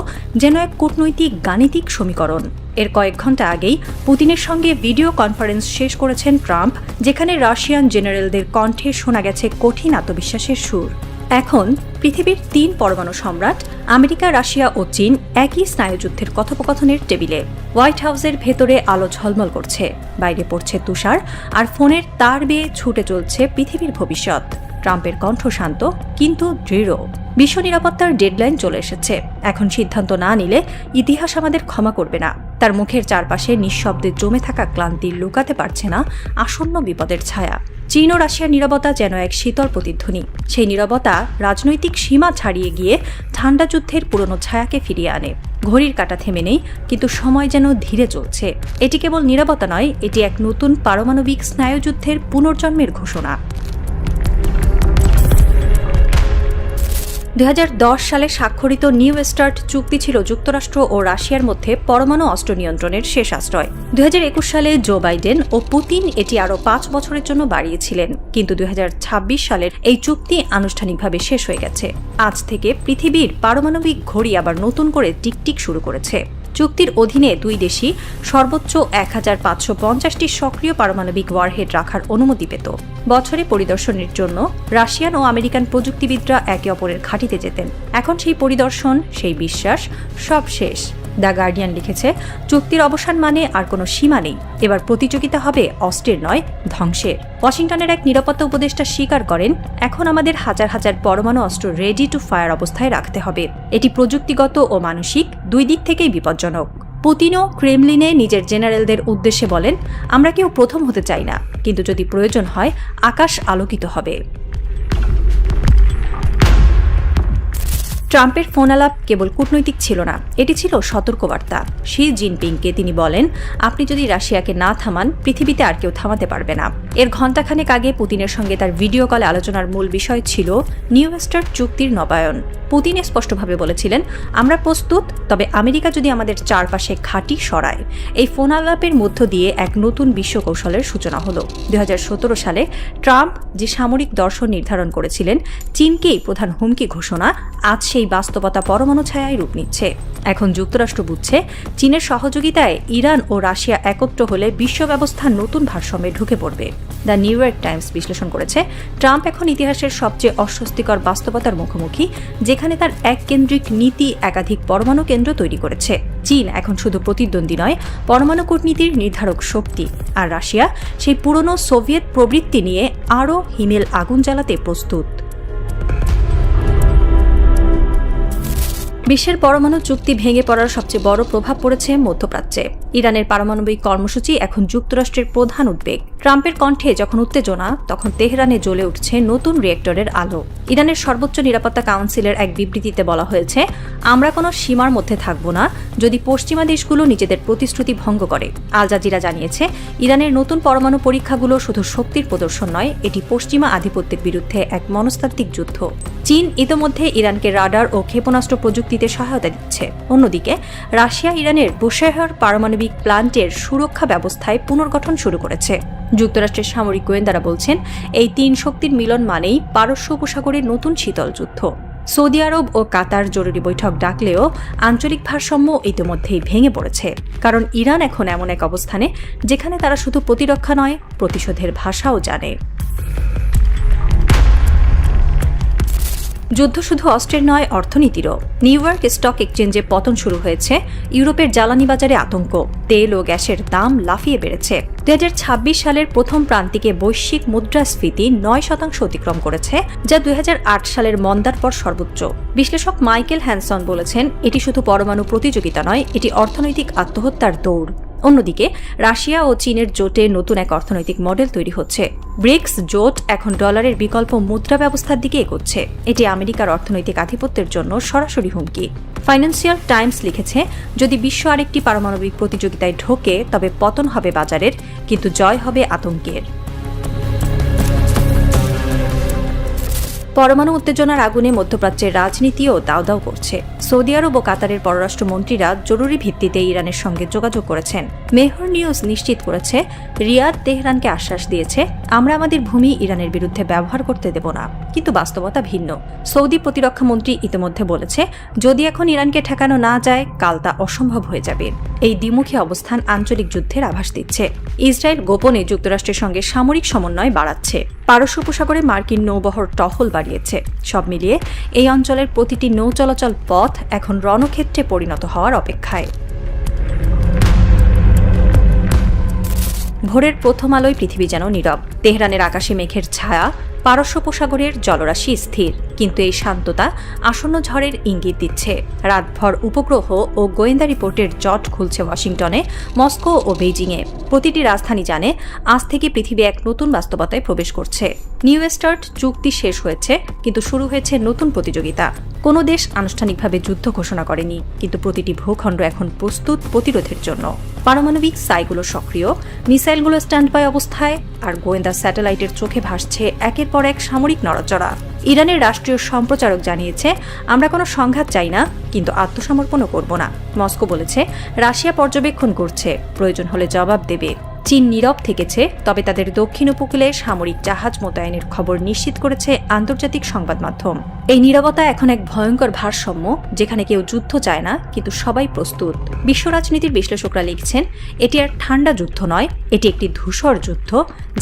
যেন এক কূটনৈতিক গাণিতিক সমীকরণ। এর কয়েক ঘন্টা আগেই পুতিনের সঙ্গে ভিডিও কনফারেন্স শেষ করেছেন ট্রাম্প, যেখানে রাশিয়ান জেনারেলদের কণ্ঠে শোনা গেছে কঠিন আত্মবিশ্বাসের সুর। এখন পৃথিবীর 3 পরমাণু সম্রাট আমেরিকা, রাশিয়া ও চীন একই স্নায়ুযুদ্ধের কথোপকথনের টেবিলে। হোয়াইট হাউসের ভেতরে আলো ঝলমল করছে, বাইরে পড়ছে তুষার, আর ফোনের তার বেয়ে ছুটে চলছে পৃথিবীর ভবিষ্যৎ। ট্রাম্পের কণ্ঠ শান্ত কিন্তু দৃঢ়। বিশ্ব নিরাপত্তার ডেডলাইন চলে এসেছে। এখন সিদ্ধান্ত না নিলে ইতিহাস আমাদের ক্ষমা করবে না। তার মুখের চারপাশে নিঃশব্দে জমে থাকা ক্লান্তি লুকাতে পারছে না আসন্ন বিপদের ছায়া। চীন ও রাশিয়ার নীরবতা যেন এক শীতল প্রতিধ্বনি। সেই নীরবতা রাজনৈতিক সীমা ছাড়িয়ে গিয়ে ঠান্ডা যুদ্ধের পুরনো ছায়াকে ফিরিয়ে আনে। ঘড়ির কাঁটা থেমে নেই, কিন্তু সময় যেন ধীরে চলছে। এটি কেবল নীরবতা নয়, এটি এক নতুন পারমাণবিক স্নায়ুযুদ্ধের পুনর্জন্মের ঘোষণা। 2010 সালে স্বাক্ষরিত নিউ স্টার্ট চুক্তি ছিল যুক্তরাষ্ট্র ও রাশিয়ার মধ্যে পরমাণু অস্ত্র নিয়ন্ত্রণের শেষ আশ্রয়। 2021 সালে জো বাইডেন ও পুতিন এটি আরও 5 বছরের জন্য বাড়িয়েছিলেন, কিন্তু 2026 সালের এই চুক্তি আনুষ্ঠানিকভাবে শেষ হয়ে গেছে। আজ থেকে পৃথিবীর পারমাণবিক ঘড়ি আবার নতুন করে টিকটিক শুরু করেছে। চুক্তির অধীনে দুই দেশই সর্বোচ্চ 1550টি সক্রিয় পারমাণবিক ওয়ারহেড রাখার অনুমতি পেত। বছরে পরিদর্শনের জন্য রাশিয়ান ও আমেরিকান প্রযুক্তিবিদরা একে অপরের ঘাঁটিতে যেতেন। এখন সেই পরিদর্শন, সেই বিশ্বাস সব শেষ। দ্য গার্ডিয়ান লিখেছে, চুক্তির অবসান মানে আর কোনো সীমা নেই। এবার প্রতিযোগিতা হবে অস্ত্রের নয়, ধ্বংসের। ওয়াশিংটনের এক নিরাপত্তা উপদেষ্টা স্বীকার করেন, এখন আমাদের হাজার হাজার পরমাণু অস্ত্র রেডি টু ফায়ার অবস্থায় রাখতে হবে। এটি প্রযুক্তিগত ও মানসিক দুই দিক থেকেই বিপজ্জনক। পুতিনও ক্রেমলিনে নিজের জেনারেলদের উদ্দেশ্যে বলেন, আমরা কেউ প্রথম হতে চাই না, কিন্তু যদি প্রয়োজন হয় আকাশ আলোকিত হবে। ট্রাম্পের ফোন আলাপ কেবল কূটনৈতিক ছিল না, এটি ছিল সতর্কবার্তা। শি জিনপিংকে তিনি বলেন, আপনি যদি রাশিয়াকে না থামান, পৃথিবীতে আর কেউ থামাতে পারবে না। এর ঘণ্টাখানেক আগে পুতিনের সঙ্গে তার ভিডিও কলে আলোচনার মূল বিষয় ছিল নিউ স্টার্ট চুক্তির নবায়ন। পুতিন স্পষ্টভাবে বলেছিলেন, আমরা প্রস্তুত, তবে আমেরিকা যদি আমাদের চারপাশে ঘাঁটি সরায়। এই ফোন আলাপের মধ্য দিয়ে এক নতুন বিশ্বকৌশলের সূচনা হলো। 2017 সালে ট্রাম্প যে সামরিক দর্শন নির্ধারণ করেছিলেন, চীনকেই প্রধান হুমকি ঘোষণা, আজ সেই বাস্তবতা পরমাণু ছায়ায় রূপ নিচ্ছে। এখন যুক্তরাষ্ট্র বুঝছে, চীনের সহযোগিতায় ইরান ও রাশিয়া একত্র হলে বিশ্ব ব্যবস্থা নতুন ভারসাম্যে ঢুকে পড়বে। দ্য নিউ ইয়র্ক টাইমস বিশ্লেষণ করেছে, ট্রাম্প এখন ইতিহাসের সবচেয়ে অস্বস্তিকর বাস্তবতার মুখোমুখি, যেখানে তার এককেন্দ্রিক নীতি একাধিক পরমাণু কেন্দ্র তৈরি করেছে। চীন এখন শুধু প্রতিদ্বন্দ্বী নয়, পরমাণু কূটনীতির নির্ধারক শক্তি। আর রাশিয়া সেই পুরনো সোভিয়েত প্রবৃত্তি নিয়ে আরও হিমেল আগুন জ্বালাতে প্রস্তুত। বিশ্বের পরমাণু চুক্তি ভেঙে পড়ার সবচেয়ে বড় প্রভাব পড়েছে মধ্যপ্রাচ্যে। ইরানের পারমাণবিক কর্মসূচি এখন যুক্তরাষ্ট্রের প্রধান উদ্বেগ। ট্রাম্পের কণ্ঠে যখন উত্তেজনা, তখন তেহরানে জ্বলে উঠছে নতুন রিয়েক্টরের আলো। ইরানের সর্বোচ্চ নিরাপত্তা কাউন্সিলের এক বিবৃতিতে বলা হয়েছে, আমরা কোনো সীমার মধ্যে থাকব না যদি পশ্চিমা দেশগুলো নিজেদের প্রতিশ্রুতি ভঙ্গ করে। আল জাজিরা জানিয়েছে, ইরানের নতুন পরমাণু পরীক্ষাগুলো শুধু শক্তির প্রদর্শন নয়, এটি পশ্চিমা আধিপত্যের বিরুদ্ধে এক মনস্তাত্ত্বিক যুদ্ধ। চীন ইতোমধ্যে ইরানকে রাডার ও ক্ষেপণাস্ত্র প্রযুক্তিতে সহায়তা দিচ্ছে। অন্যদিকে রাশিয়া ইরানের বুশেহর পারমাণবিক প্লান্টের সুরক্ষা ব্যবস্থায় পুনর্গঠন শুরু করেছে। যুক্তরাষ্ট্রের সামরিক গোয়েন্দারা বলছেন, এই 3 শক্তির মিলন মানেই পারস্য উপসাগরের নতুন শীতল যুদ্ধ। সৌদি আরব ও কাতার জরুরি বৈঠক ডাকলেও আঞ্চলিক ভারসাম্য ইতিমধ্যেই ভেঙে পড়েছে, কারণ ইরান এখন এমন এক অবস্থানে যেখানে তারা শুধু প্রতিরক্ষা নয়, প্রতিশোধের ভাষাও জানে। যুদ্ধ শুধু অস্ত্রের নয়, অর্থনীতিরও। নিউ ইয়র্ক স্টক এক্সচেঞ্জে পতন শুরু হয়েছে। ইউরোপের জ্বালানি বাজারে আতঙ্ক, তেল ও গ্যাসের দাম লাফিয়ে বেড়েছে। 2026 সালের প্রথম প্রান্তিকে বৈশ্বিক মুদ্রাস্ফীতি 9% অতিক্রম করেছে, যা 2008 সালের মন্দার পর সর্বোচ্চ। বিশ্লেষক মাইকেল হ্যানসন বলেছেন, এটি শুধু পরমাণু প্রতিযোগিতা নয়, এটি অর্থনৈতিক আত্মহত্যার দৌড়। অন্যদিকে রাশিয়া ও চীনের জোটে নতুন এক অর্থনৈতিক মডেল তৈরি হচ্ছে। ব্রিক্স জোট এখন ডলারের বিকল্প মুদ্রা ব্যবস্থার দিকে এগোচ্ছে। এটি আমেরিকার অর্থনৈতিক আধিপত্যের জন্য সরাসরি হুমকি। ফাইন্যান্সিয়াল টাইমস লিখেছে, যদি বিশ্ব আরেকটি পারমাণবিক প্রতিযোগিতায় ঢোকে, তবে পতন হবে বাজারের, কিন্তু জয় হবে আতঙ্কের। পরমাণু উত্তেজনার আগুনে মধ্যপ্রাচ্যের রাজনীতিও দাউ দাউ করছে। সৌদি আরব ও কাতারের পররাষ্ট্রমন্ত্রীরা জরুরি ভিত্তিতে ইরানের সঙ্গে যোগাযোগ করেছেন। মেহর নিউজ নিশ্চিত করেছে, রিয়াদ তেহরানকে আশ্বাস দিয়েছে, আমরা আমাদের ভূমি ইরানের বিরুদ্ধে ব্যবহার করতে দেব না। কিন্তু বাস্তবতা ভিন্ন। সৌদি প্রতিরক্ষা মন্ত্রী ইতিমধ্যে বলেছে, যদি এখন ইরানকে ঠেকানো না যায়, কাল তা অসম্ভব হয়ে যাবে। এই দ্বিমুখী অবস্থান আঞ্চলিক যুদ্ধের আভাস দিচ্ছে। ইসরায়েল গোপনে যুক্তরাষ্ট্রের সঙ্গে সামরিক সমন্বয় বাড়াচ্ছে। পারস্য উপসাগরে মার্কিন নৌবহর টহল বাড়িয়েছে। সব মিলিয়ে এই অঞ্চলের প্রতিটি নৌ চলাচল পথ এখন রণক্ষেত্রে পরিণত হওয়ার অপেক্ষায়। ভোরের প্রথম আলোয় পৃথিবী যেন নীরব। তেহরানের আকাশে মেঘের ছায়া, পারস্য উপসাগরের জলরাশি স্থির, কিন্তু এই শান্ততা আসন্ন ঝড়ের ইঙ্গিত দিচ্ছে। রাতভর উপগ্রহ ও গোয়েন্দা রিপোর্টের জট খুলছে ওয়াশিংটনে, মস্কো ও বেইজিংয়ে। প্রতিটি রাজধানী জানে আজ থেকে পৃথিবী এক নতুন বাস্তবতায় প্রবেশ করছে। নিউ স্টার্ট চুক্তি শেষ হয়েছে, কিন্তু শুরু হয়েছে নতুন প্রতিযোগিতা। কোনো দেশ আনুষ্ঠানিকভাবে যুদ্ধ ঘোষণা করেনি, কিন্তু প্রতিটি ভূখণ্ড এখন প্রস্তুত প্রতিরোধের জন্য। পারমাণবিক সাইগুলো সক্রিয়, মিসাইলগুলো স্ট্যান্ড বাই অবস্থায়, আর গোয়েন্দা স্যাটেলাইটের চোখে ভাসছে একের পর এক সামরিক নড়াচড়া। ইরানের রাষ্ট্রীয় সম্প্রচারক জানিয়েছে, আমরা কোনো সংঘাত চাই না, কিন্তু আত্মসমর্পণও করব না। মস্কো বলেছে, রাশিয়া পর্যবেক্ষণ করছে, প্রয়োজন হলে জবাব দেবে। চীন নীরব থেকেছে, তবে তাদের দক্ষিণ উপকূলে সামরিক জাহাজ মোতায়েনের খবর নিশ্চিত করেছে আন্তর্জাতিক সংবাদ মাধ্যম। এই নীরবতা এখন এক ভয়ঙ্কর ভারসাম্য, যেখানে কেউ যুদ্ধ চায় না, কিন্তু সবাই প্রস্তুত। বিশ্ব রাজনীতির বিশ্লেষকরা লিখছেন, এটি আর ঠান্ডা যুদ্ধ নয়, এটি একটি ধূসর যুদ্ধ,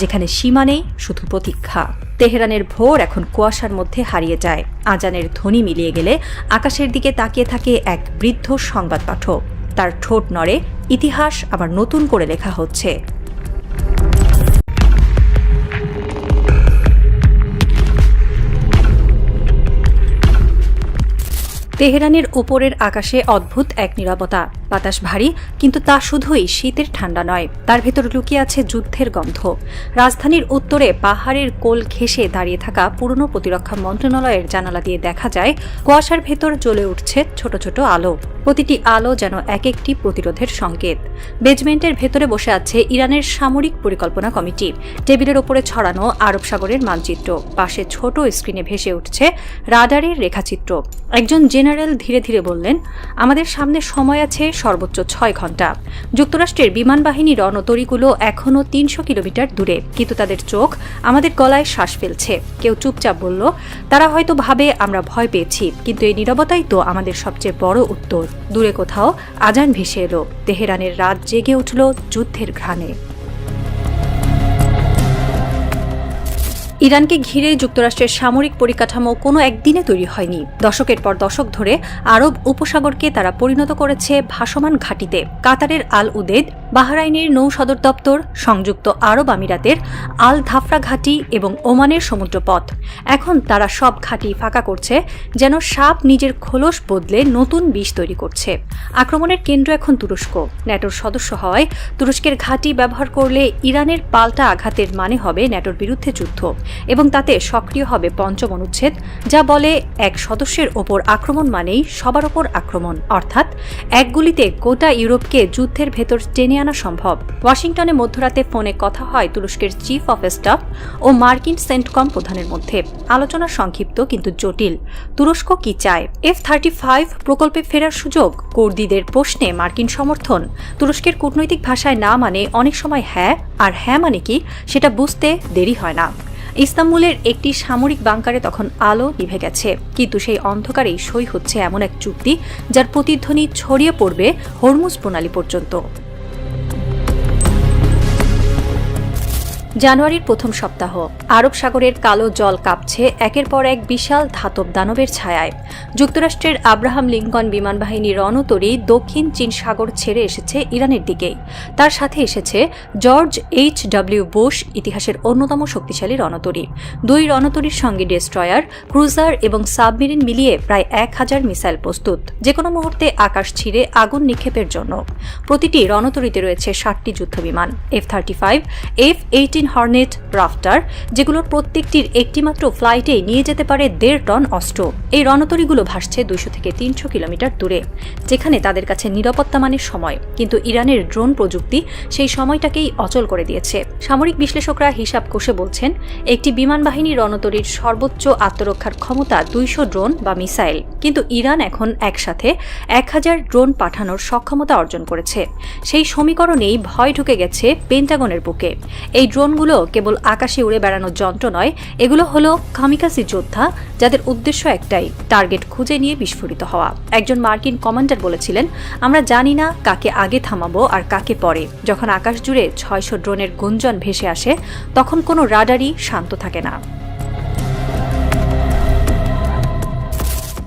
যেখানে সীমা নেই, শুধু প্রতীক্ষা। তেহরানের ভোর এখন কুয়াশার মধ্যে হারিয়ে যায়। আজানের ধ্বনি মিলিয়ে গেলে আকাশের দিকে তাকিয়ে থাকে এক বৃদ্ধ সংবাদ পাঠক। তার ঠোঁট নড়ে, ইতিহাস আবার নতুন করে লেখা হচ্ছে। তেহরানের ওপরের আকাশে অদ্ভুত এক নীরবতা। বাতাস ভারী, কিন্তু তা শুধুই শীতের ঠান্ডা নয়, তার ভেতর লুকিয়ে আছে যুদ্ধের গন্ধ। রাজধানীর উত্তরে পাহাড়ের কোল ঘেঁষে দাঁড়িয়ে থাকা পুরনো প্রতিরক্ষা মন্ত্রণালয়ের জানালা দিয়ে দেখা যায় কুয়াশার ভেতর জ্বলে উঠছে ছোট ছোট আলো। প্রতিটি আলো যেন এক একটি প্রতিরোধের সংকেত। বেজমেন্টের ভেতরে বসে আছে ইরানের সামরিক পরিকল্পনা কমিটি। টেবিলের ওপরে ছড়ানো আরব সাগরের মানচিত্র, পাশে ছোট স্ক্রিনে ভেসে উঠছে রাডারের রেখাচিত্র। একজন জেনারেল ধীরে ধীরে বললেন, আমাদের সামনে সময় আছে সর্বোচ্চ 6 ঘন্টা। যুক্তরাষ্ট্রের বিমান বাহিনী রণতরীগুলো এখনও 300 কিলোমিটার দূরে, কিন্তু তাদের চোখ আমাদের গলায় শ্বাস ফেলছে। কেউ চুপচাপ বলল, তারা হয়তো ভাবে আমরা ভয় পেয়েছি, কিন্তু এই নীরবতাই তো আমাদের সবচেয়ে বড় উত্তর। দূরে কোথাও আজান ভেসে এলো। তেহরানের রাত জেগে উঠল যুদ্ধের ঘ্রাণে। ইরানকে ঘিরে যুক্তরাষ্ট্রের সামরিক পরিকাঠামো কোনো একদিনে তৈরি হয়নি। দশকের পর দশক ধরে আরব উপসাগরকে তারা পরিণত করেছে ভাসমান ঘাঁটিতে। কাতারের আল উদেদ, বাহরাইনের নৌ সদর দপ্তর, সংযুক্ত আরব আমিরাতের আল ধাফরা ঘাঁটি এবং ওমানের সমুদ্রপথ। এখন তারা সব ঘাঁটি ফাঁকা করছে, যেন সাপ নিজের খোলস বদলে নতুন বিষ তৈরি করছে। আক্রমণের কেন্দ্র এখন তুরস্ক। ন্যাটোর সদস্য হওয়ায় তুরস্কের ঘাঁটি ব্যবহার করলে ইরানের পাল্টা আঘাতের মানে হবে ন্যাটোর বিরুদ্ধে যুদ্ধ, এবং তাতে সক্রিয় হবে পঞ্চম অনুচ্ছেদ, যা বলে এক সদস্যের ওপর আক্রমণ মানেই সবার ওপর আক্রমণ, অর্থাৎ এক গুলিতে গোটা ইউরোপকে যুদ্ধের ভেতর টেনে আনা সম্ভব। ওয়াশিংটনে মধ্যরাতে ফোনে কথা হয় তুরস্কের চিফ অফ স্টাফ ও মার্কিন সেন্টকম প্রধানের মধ্যে। আলোচনা সংক্ষিপ্ত কিন্তু জটিল। তুরস্ক কি চায়? F-35 প্রকল্পে ফেরার সুযোগ, কুর্দিদের প্রশ্নে মার্কিন সমর্থন। তুরস্কের কূটনৈতিক ভাষায় না মানে অনেক সময় হ্যাঁ, আর হ্যাঁ মানে কি সেটা বুঝতে দেরি হয় না। ইস্তাম্বুলের একটি সামরিক বাংকারে তখন আলো নিভে গেছে, কিন্তু সেই অন্ধকারেই সই হচ্ছে এমন এক চুক্তি যার প্রতিধ্বনি ছড়িয়ে পড়বে হরমুজ প্রণালী পর্যন্ত। জানুয়ারির প্রথম সপ্তাহ। আরব সাগরের কালো জল কাঁপছে একের পর এক বিশাল ধাতব দানবের ছায়ায়। যুক্তরাষ্ট্রের আব্রাহাম লিঙ্কন বিমান বাহিনী রণতরী দক্ষিণ চীন সাগর ছেড়ে এসেছে ইরানের দিকেই। তার সাথে এসেছে জর্জ H.W. বুশ, ইতিহাসের অন্যতম শক্তিশালী রণতরী। 2 রণতরীর সঙ্গে ডেস্ট্রয়ার, ক্রুজার এবং সাবমেরিন মিলিয়ে প্রায় 1000 মিসাইল প্রস্তুত, যে কোনো মুহূর্তে আকাশ ছিঁড়ে আগুন নিক্ষেপের জন্য। প্রতিটি রণতরীতে রয়েছে 7টি যুদ্ধবিমান, F-35, F-18 হর্নেট, রাফটার, যেগুলোর প্রত্যেকটির একটিমাত্র ফ্লাইটেই নিয়ে যেতে পারে 1.5 টন অস্ত্র। এই রণতরীগুলো ভাসছে 200 থেকে 300 কিলোমিটার দূরে, যেখানে তাদের কাছে নিরাপত্তা মানের সময়, কিন্তু ইরানের ড্রোন প্রযুক্তি সেই সময়টাকেই অচল করে দিয়েছে। সামরিক বিশ্লেষকরা হিসাব কষে বলছেন, একটি বিমান বাহিনী রণতরীর সর্বোচ্চ আত্মরক্ষার ক্ষমতা 200 ড্রোন বা মিসাইল, কিন্তু ইরান এখন একসাথে 1000 ড্রোন পাঠানোর সক্ষমতা অর্জন করেছে। সেই সমীকরণেই ভয় ঢুকে গেছে পেন্টাগনের বুকে। এই ড্রোন ড্রোনগুলো কেবল আকাশে উড়ে বেড়ানোর যন্ত্র নয়, এগুলো হলো কামিকাজি যোদ্ধা, যাদের উদ্দেশ্য একটাই, টার্গেট খুঁজে নিয়ে বিস্ফোরিত হওয়া। একজন মার্কিন কমান্ডার বলেছিলেন, আমরা জানি না কাকে আগে থামাবো আর কাকে পরে। যখন আকাশ জুড়ে 600 ড্রোনের গুঞ্জন ভেসে আসে, তখন কোনো রাডারই শান্ত থাকে না।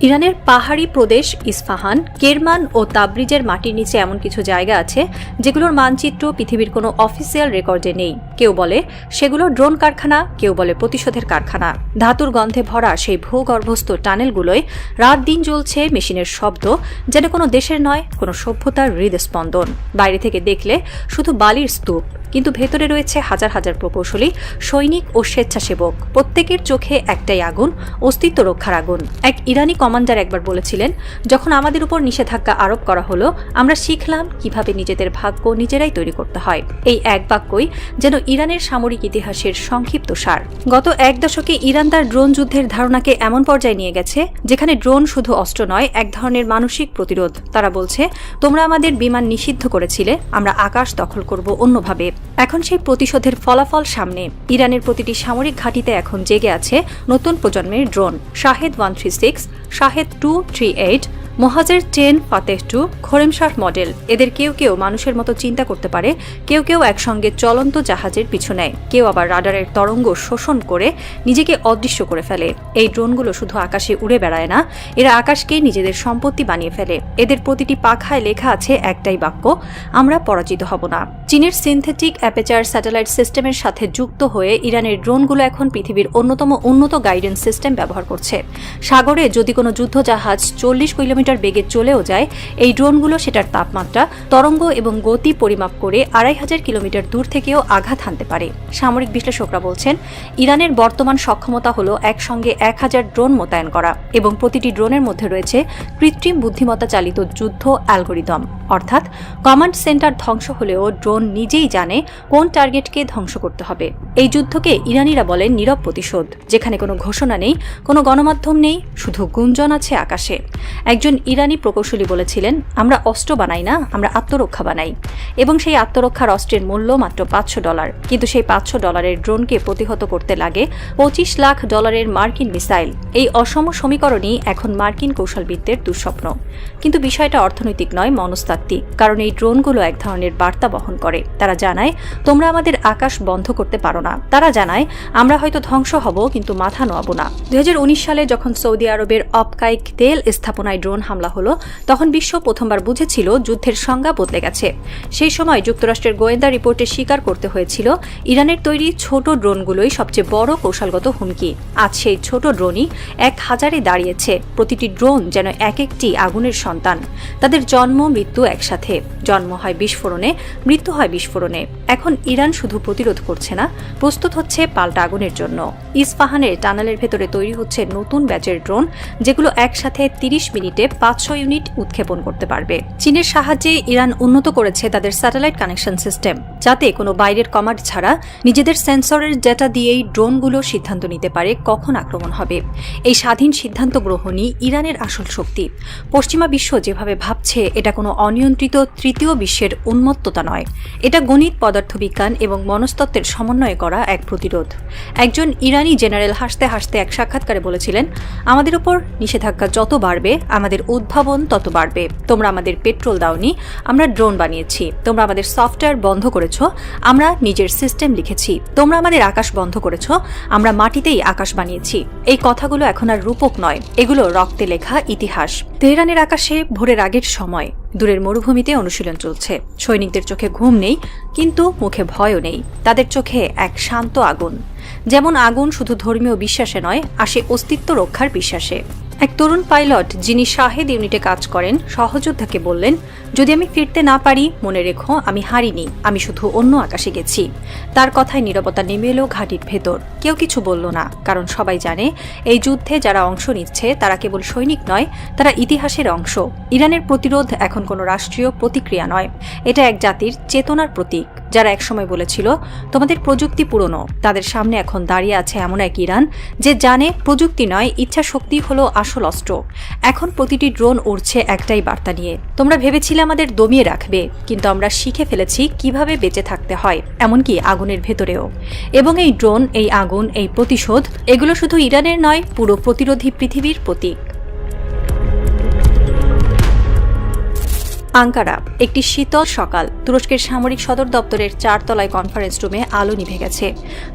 ইরানের পাহাড়ি প্রদেশ ইস্পাহান, কেরমান ও তাবরিজের মাটির নিচে এমন কিছু জায়গা আছে যেগুলোর মানচিত্র পৃথিবীর কোনো অফিসিয়াল রেকর্ডে নেই। কেউ বলে সেগুলো ড্রোন কারখানা, কেউ বলে প্রতিশোধের কারখানা। ধাতুর গন্ধে ভরা সেই ভূগর্ভস্থ টানেলগুলোয় রাত দিন জ্বলছে মেশিনের শব্দ, যেন কোনো দেশের নয়, কোনো সভ্যতার হৃদস্পন্দন। বাইরে থেকে দেখলে শুধু বালির স্তূপ, কিন্তু ভেতরে রয়েছে হাজার হাজার প্রকৌশলী, সৈনিক ও স্বেচ্ছাসেবক। প্রত্যেকের চোখে একটাই আগুন, অস্তিত্ব রক্ষার আগুন। এক ইরানি কমান্ডার একবার বলেছিলেন, যখন আমাদের উপর নিষেধাজ্ঞা আরোপ করা হলো, আমরা শিখলাম কিভাবে নিজেদের ভাগ্য নিজেরাই তৈরি করতে হয়। এই এক বাক্যই যেন ইরানের সামরিক ইতিহাসের সংক্ষিপ্ত সার। গত এক দশকে ইরান তার ড্রোন যুদ্ধের ধারণাকে এমন পর্যায়ে নিয়ে গেছে যেখানে ড্রোন শুধু অস্ত্র নয়, এক ধরনের মানসিক প্রতিরোধ। তারা বলছে, তোমরা আমাদের বিমান নিষিদ্ধ করেছিলে, আমরা আকাশ দখল করব অন্যভাবে। এখন সেই প্রতিশোধের ফলাফল সামনে। ইরানের প্রতিটি সামরিক ঘাঁটিতে এখন জেগে আছে নতুন প্রজন্মের drone. Shahed 136, Shahed 238, Mohajer 10 Fateh 2, Khorramshahr model. এদের কেউ কেউ মানুষের মতো চিন্তা করতে পারে, কেউ কেউ একসঙ্গে চলন্ত জাহাজের পিছু নেয়, কেউ আবার রাডারের তরঙ্গ শোষণ করে নিজেকে অদৃশ্য করে ফেলে। এই ড্রোনগুলো শুধু আকাশে উড়ে বেড়ায় না, এরা আকাশকে নিজেদের সম্পত্তি বানিয়ে ফেলে। এদের প্রতিটি পাখায় লেখা আছে একটাই বাক্য, আমরা পরাজিত হব না। চীনের সিনথেটিক অ্যাপেচার স্যাটেলাইট সিস্টেমের সাথে যুক্ত হয়ে ইরানের ড্রোনগুলো এখন পৃথিবীর অন্যতম উন্নত গাইডেন্স সিস্টেম ব্যবহার করছে। সাগরে যদি কোনো যুদ্ধজাহাজ 40 কিলোমিটার বেগে চলেও যায়, এই ড্রোনগুলো সেটার তাপমাত্রা, তরঙ্গ এবং গতি পরিমাপ করে 2500 কিলোমিটার দূর থেকেও আঘাত হানতে পারে। সামরিক বিশ্লেষকরা বলছেন, ইরানের বর্তমান সক্ষমতা হলো একসঙ্গে 1000 ড্রোন মোতায়েন করা, এবং প্রতিটি ড্রোনের মধ্যে রয়েছে কৃত্রিম বুদ্ধিমত্তা চালিত যুদ্ধ অ্যালগোরিদম। অর্থাৎ কমান্ড সেন্টার ধ্বংস হলেও ড্রোন নিজেই জানে কোন টার্গেটকে ধ্বংস করতে হবে। এই যুদ্ধকে ইরানিরা বলেন নীরব প্রতিশোধ, যেখানে কোনো ঘোষণা নেই, কোনো গণমাধ্যম নেই, শুধু গুঞ্জন আছে আকাশে। একজন ইরানি প্রকৌশলী বলেছিলেন, আমরা অস্ত্র বানাই না, আমরা আত্মরক্ষা বানাই। এবং সেই আত্মরক্ষার অস্ত্রের মূল্য মাত্র $500। কিন্তু সেই $500 ড্রোনকে প্রতিহত করতে লাগে $25 লাখ মার্কিন মিসাইল। এই অসম সমীকরণই এখন মার্কিন কৌশলবিদদের দুঃস্বপ্ন। কিন্তু বিষয়টা অর্থনৈতিক নয়, মনস্তাত্ত্বিক। কারণ এই ড্রোনগুলো এক ধরনের বার্তা বহন করে। তারা জানায়, তোমরা আমাদের আকাশ বন্ধ করতে পারো না। তারা জানায়, আমরা হয়তো ধ্বংস হব, কিন্তু মাথা নোয়াবো না। 2019 সালে যখন সৌদি আরবের অপকাইক তেল স্থাপনায় ড্রোন হামলা হলো, তখন বিশ্ব প্রথমবার বুঝেছিল যুদ্ধের সংজ্ঞা বদলে গেছে। সেই সময় যুক্তরাষ্ট্রের গোয়েন্দা রিপোর্টে স্বীকার করতে হয়েছিল, ইরানের তৈরি ছোট ড্রোনগুলোই সবচেয়ে বড় কৌশলগত হুমকি। আজ সেই ছোট ড্রোনই 1000-এ দাঁড়িয়েছে। প্রতিটি ড্রোন যেন এক একটি আগুনের সন্তান। তাদের জন্ম মৃত্যু একসাথে। জন্ম হয় বিস্ফোরণে, মৃত্যু হয় বিস্ফোরণে। এখন ইরান শুধু প্রতিরোধ করছে না, প্রস্তুত হচ্ছে পাল্টা আগুনের জন্য। ইস্পাহানের টানেলের ভেতরে তৈরি হচ্ছে নতুন ব্যাচের ড্রোন, যেগুলো একসাথে 30 মিনিটে 500 ইউনিট উৎক্ষেপণ করতে পারবে। চীনের সাহায্যে ইরান উন্নত করেছে তাদের স্যাটেলাইট কানেকশন সিস্টেম, যাতে কোনো বাইরের কমান্ড ছাড়া নিজেদের সেন্সরের ডেটা দিয়েই ড্রোনগুলো সিদ্ধান্ত নিতে পারে কখন আক্রমণ হবে। এই স্বাধীন সিদ্ধান্ত গ্রহণই ইরানের আসল শক্তি। পশ্চিমা বিশ্ব যেভাবে ভাবছে এটা কোনো অনিয়ন্ত্রিত তৃতীয় বিশ্বের উন্মত্ততা নয়, এটা গণিত, পদার্থবিজ্ঞান এবং মনস্তত্ত্বের সমন্বয়ে করা এক প্রতিরোধ। একজন ইরানি জেনারেল হাসতে হাসতে এক সাক্ষাৎকারে বলেছিলেন, আমাদের উপর নিষেধাজ্ঞা যত বাড়বে, আমাদের উদ্ভাবন তত বাড়বে। তোমরা আমাদের পেট্রোল দাওনি, আমরা ড্রোন বানিয়েছি। তোমরা আমাদের সফটওয়্যার বন্ধ করেছ, আমরা নিজের সিস্টেম লিখেছি। তোমরা আমাদের আকাশ বন্ধ করেছ, আমরা মাটিতেই আকাশ বানিয়েছি। এই কথাগুলো এখন আর রূপক নয়, এগুলো রক্তে লেখা ইতিহাস। তেহরানের আকাশে ভোরের আগের সময়, দূরের মরুভূমিতে অনুশীলন চলছে। সৈনিকদের চোখে ঘুম নেই, কিন্তু মুখে ভয়ও নেই। তাদের চোখে এক শান্ত আগুন। যেমন আগুন শুধু ধর্মীয় বিশ্বাসে নয়, আসে অস্তিত্ব রক্ষার বিশ্বাসে। এক তরুণ পাইলট, যিনি শাহেদ ইউনিটে কাজ করেন, সহযোদ্ধাকে বললেন, যদি আমি ফিরতে না পারি, মনে রেখো আমি হারিনি, আমি শুধু অন্য আকাশে গেছি। তার কথায় নীরবতা নেমে এলো ঘাঁটির ভেতর। কেউ কিছু বলল না, কারণ সবাই জানে এই যুদ্ধে যারা অংশ নিচ্ছে তারা কেবল সৈনিক নয়, তারা ইতিহাসের অংশ। ইরানের প্রতিরোধ এখন কোনো রাষ্ট্রীয় প্রতিক্রিয়া নয়, এটা এক জাতির চেতনার প্রতীক। যারা একসময় বলেছিল তোমাদের প্রযুক্তি পুরনো, তাদের সামনে এখন দাঁড়িয়ে আছে এমন এক ইরান যে জানে প্রযুক্তি নয়, ইচ্ছা শক্তি হলো আসল অস্ত্র। এখন প্রতিটি ড্রোন উড়ছে একটাই বার্তা নিয়ে, তোমরা ভেবেছিলে আমাদের দমিয়ে রাখবে, কিন্তু আমরা শিখে ফেলেছি কিভাবে বেঁচে থাকতে হয়, এমনকি আগুনের ভেতরেও। এবং এই ড্রোন, এই আগুন, এই প্রতিশোধ, এগুলো শুধু ইরানের নয়, পুরো প্রতিরোধী পৃথিবীর প্রতীক। আঙ্কারা, একটি শীতল সকাল। তুরস্কের সামরিক সদর দপ্তরের 4 তলায় কনফারেন্স রুমে আলো নিভে গেছে।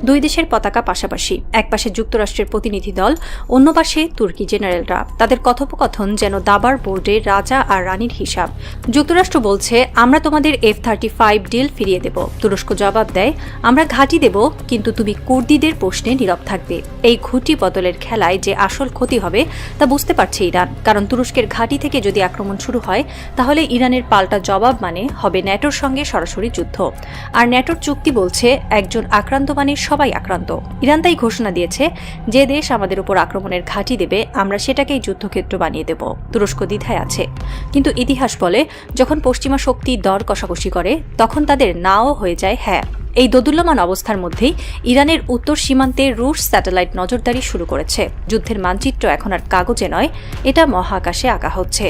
দুই দেশের পতাকা পাশাপাশি, একপাশে যুক্তরাষ্ট্রের প্রতিনিধি দল, অন্য পাশে তুর্কি জেনারেলরা। তাদের কথোপকথন যেন দাবার বোর্ডে রাজা আর রানীর হিসাব। যুক্তরাষ্ট্র বলছে, আমরা তোমাদের F-35 ডিল ফিরিয়ে দেব। তুরস্ক জবাব দেয়, আমরা ঘাঁটি দেব, কিন্তু তুমি কুর্দিদের প্রশ্নে নীরব থাকবে। এই ঘুঁটি বদলের খেলায় যে আসল ক্ষতি হবে তা বুঝতে পারছে ইরান, কারণ তুরস্কের ঘাঁটি থেকে যদি আক্রমণ শুরু হয়, তাহলে ইরানের পাল্টা জবাব মানে হবে ন্যাটোর সঙ্গে সরাসরি যুদ্ধ। আর ন্যাটোর চুক্তি বলছে, একজন আক্রান্ত মানে সবাই আক্রান্ত। ইরান তাই ঘোষণা দিয়েছে, যে দেশ আমাদের উপর আক্রমণের ঘাঁটি দেবে, আমরা সেটাকেই যুদ্ধক্ষেত্র বানিয়ে দেব। তুরস্ক দ্বিধায় আছে, কিন্তু ইতিহাস বলে, যখন পশ্চিমা শক্তি দর কষাকষি করে, তখন তাদের নাও হয়ে যায় হ্যাঁ। এই দোদুল্যমান অবস্থার মধ্যেই ইরানের উত্তর সীমান্তে রুশ স্যাটেলাইট নজরদারি শুরু করেছে। যুদ্ধের মানচিত্র এখন আর কাগজে নয়, এটা মহাকাশে আঁকা হচ্ছে।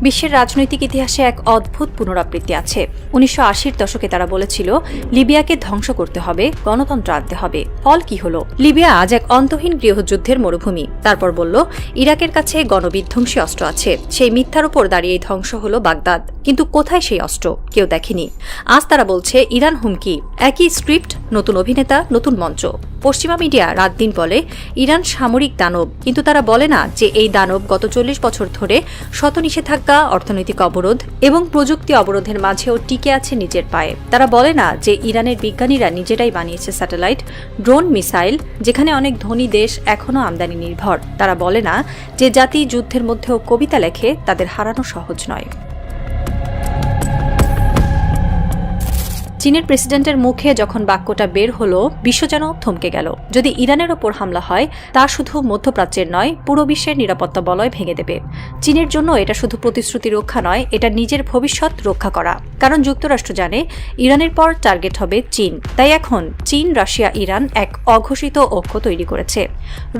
বিশ্বের রাজনৈতিক ইতিহাসে এক অদ্ভুত পুনরাবৃত্তি আছে। 1980-র দশকে তারা বলেছিল, লিবিয়াকে ধ্বংস করতে হবে, গণতন্ত্র আনতে হবে। ফল কি হলো? লিবিয়া আজ এক অন্তহীন গৃহযুদ্ধের মরুভূমি। তারপর বলল, ইরাকের কাছে গণবিধ্বংসী অস্ত্র আছে। সেই মিথ্যার উপর দাঁড়িয়ে ধ্বংস হলো বাগদাদ। কিন্তু কোথায় সেই অস্ত্র? কেউ দেখেনি। আজ তারা বলছে, ইরান হুমকি। একই স্ক্রিপ্ট, নতুন অভিনেতা, নতুন মঞ্চ। পশ্চিমা মিডিয়া রাত দিন বলে, ইরান সামরিক দানব, কিন্তু তারা বলে না যে এই দানব গত 40 বছর ধরে শত নিষেধাজ্ঞা, অর্থনৈতিক অবরোধ এবং প্রযুক্তি অবরোধের মাঝেও টিকে আছে নিজের পায়ে। তারা বলে না যে ইরানের বিজ্ঞানীরা নিজেরাই বানিয়েছে স্যাটেলাইট, ড্রোন, মিসাইল, যেখানে অনেক ধনী দেশ এখনও আমদানি নির্ভর। তারা বলে না যে জাতি যুদ্ধের মধ্যেও কবিতা লেখে, তাদের হারানো সহজ নয়। চীনের প্রেসিডেন্টের মুখে যখন বাক্যটা বের হলো, বিশ্ব যেন থমকে গেল। যদি ইরানের ওপর হামলা হয়, তা শুধু মধ্যপ্রাচ্যের নয়, পুরো বিশ্বের নিরাপত্তা বলয় ভেঙে দেবে। চীনের জন্য এটা শুধু প্রতিশ্রুতি রক্ষা নয়, এটা নিজের ভবিষ্যৎ রক্ষা করা। কারণ যুক্তরাষ্ট্র জানে, ইরানের পর টার্গেট হবে চীন। তাই এখন চীন, রাশিয়া, ইরান এক অঘোষিত ঐক্য তৈরি করেছে।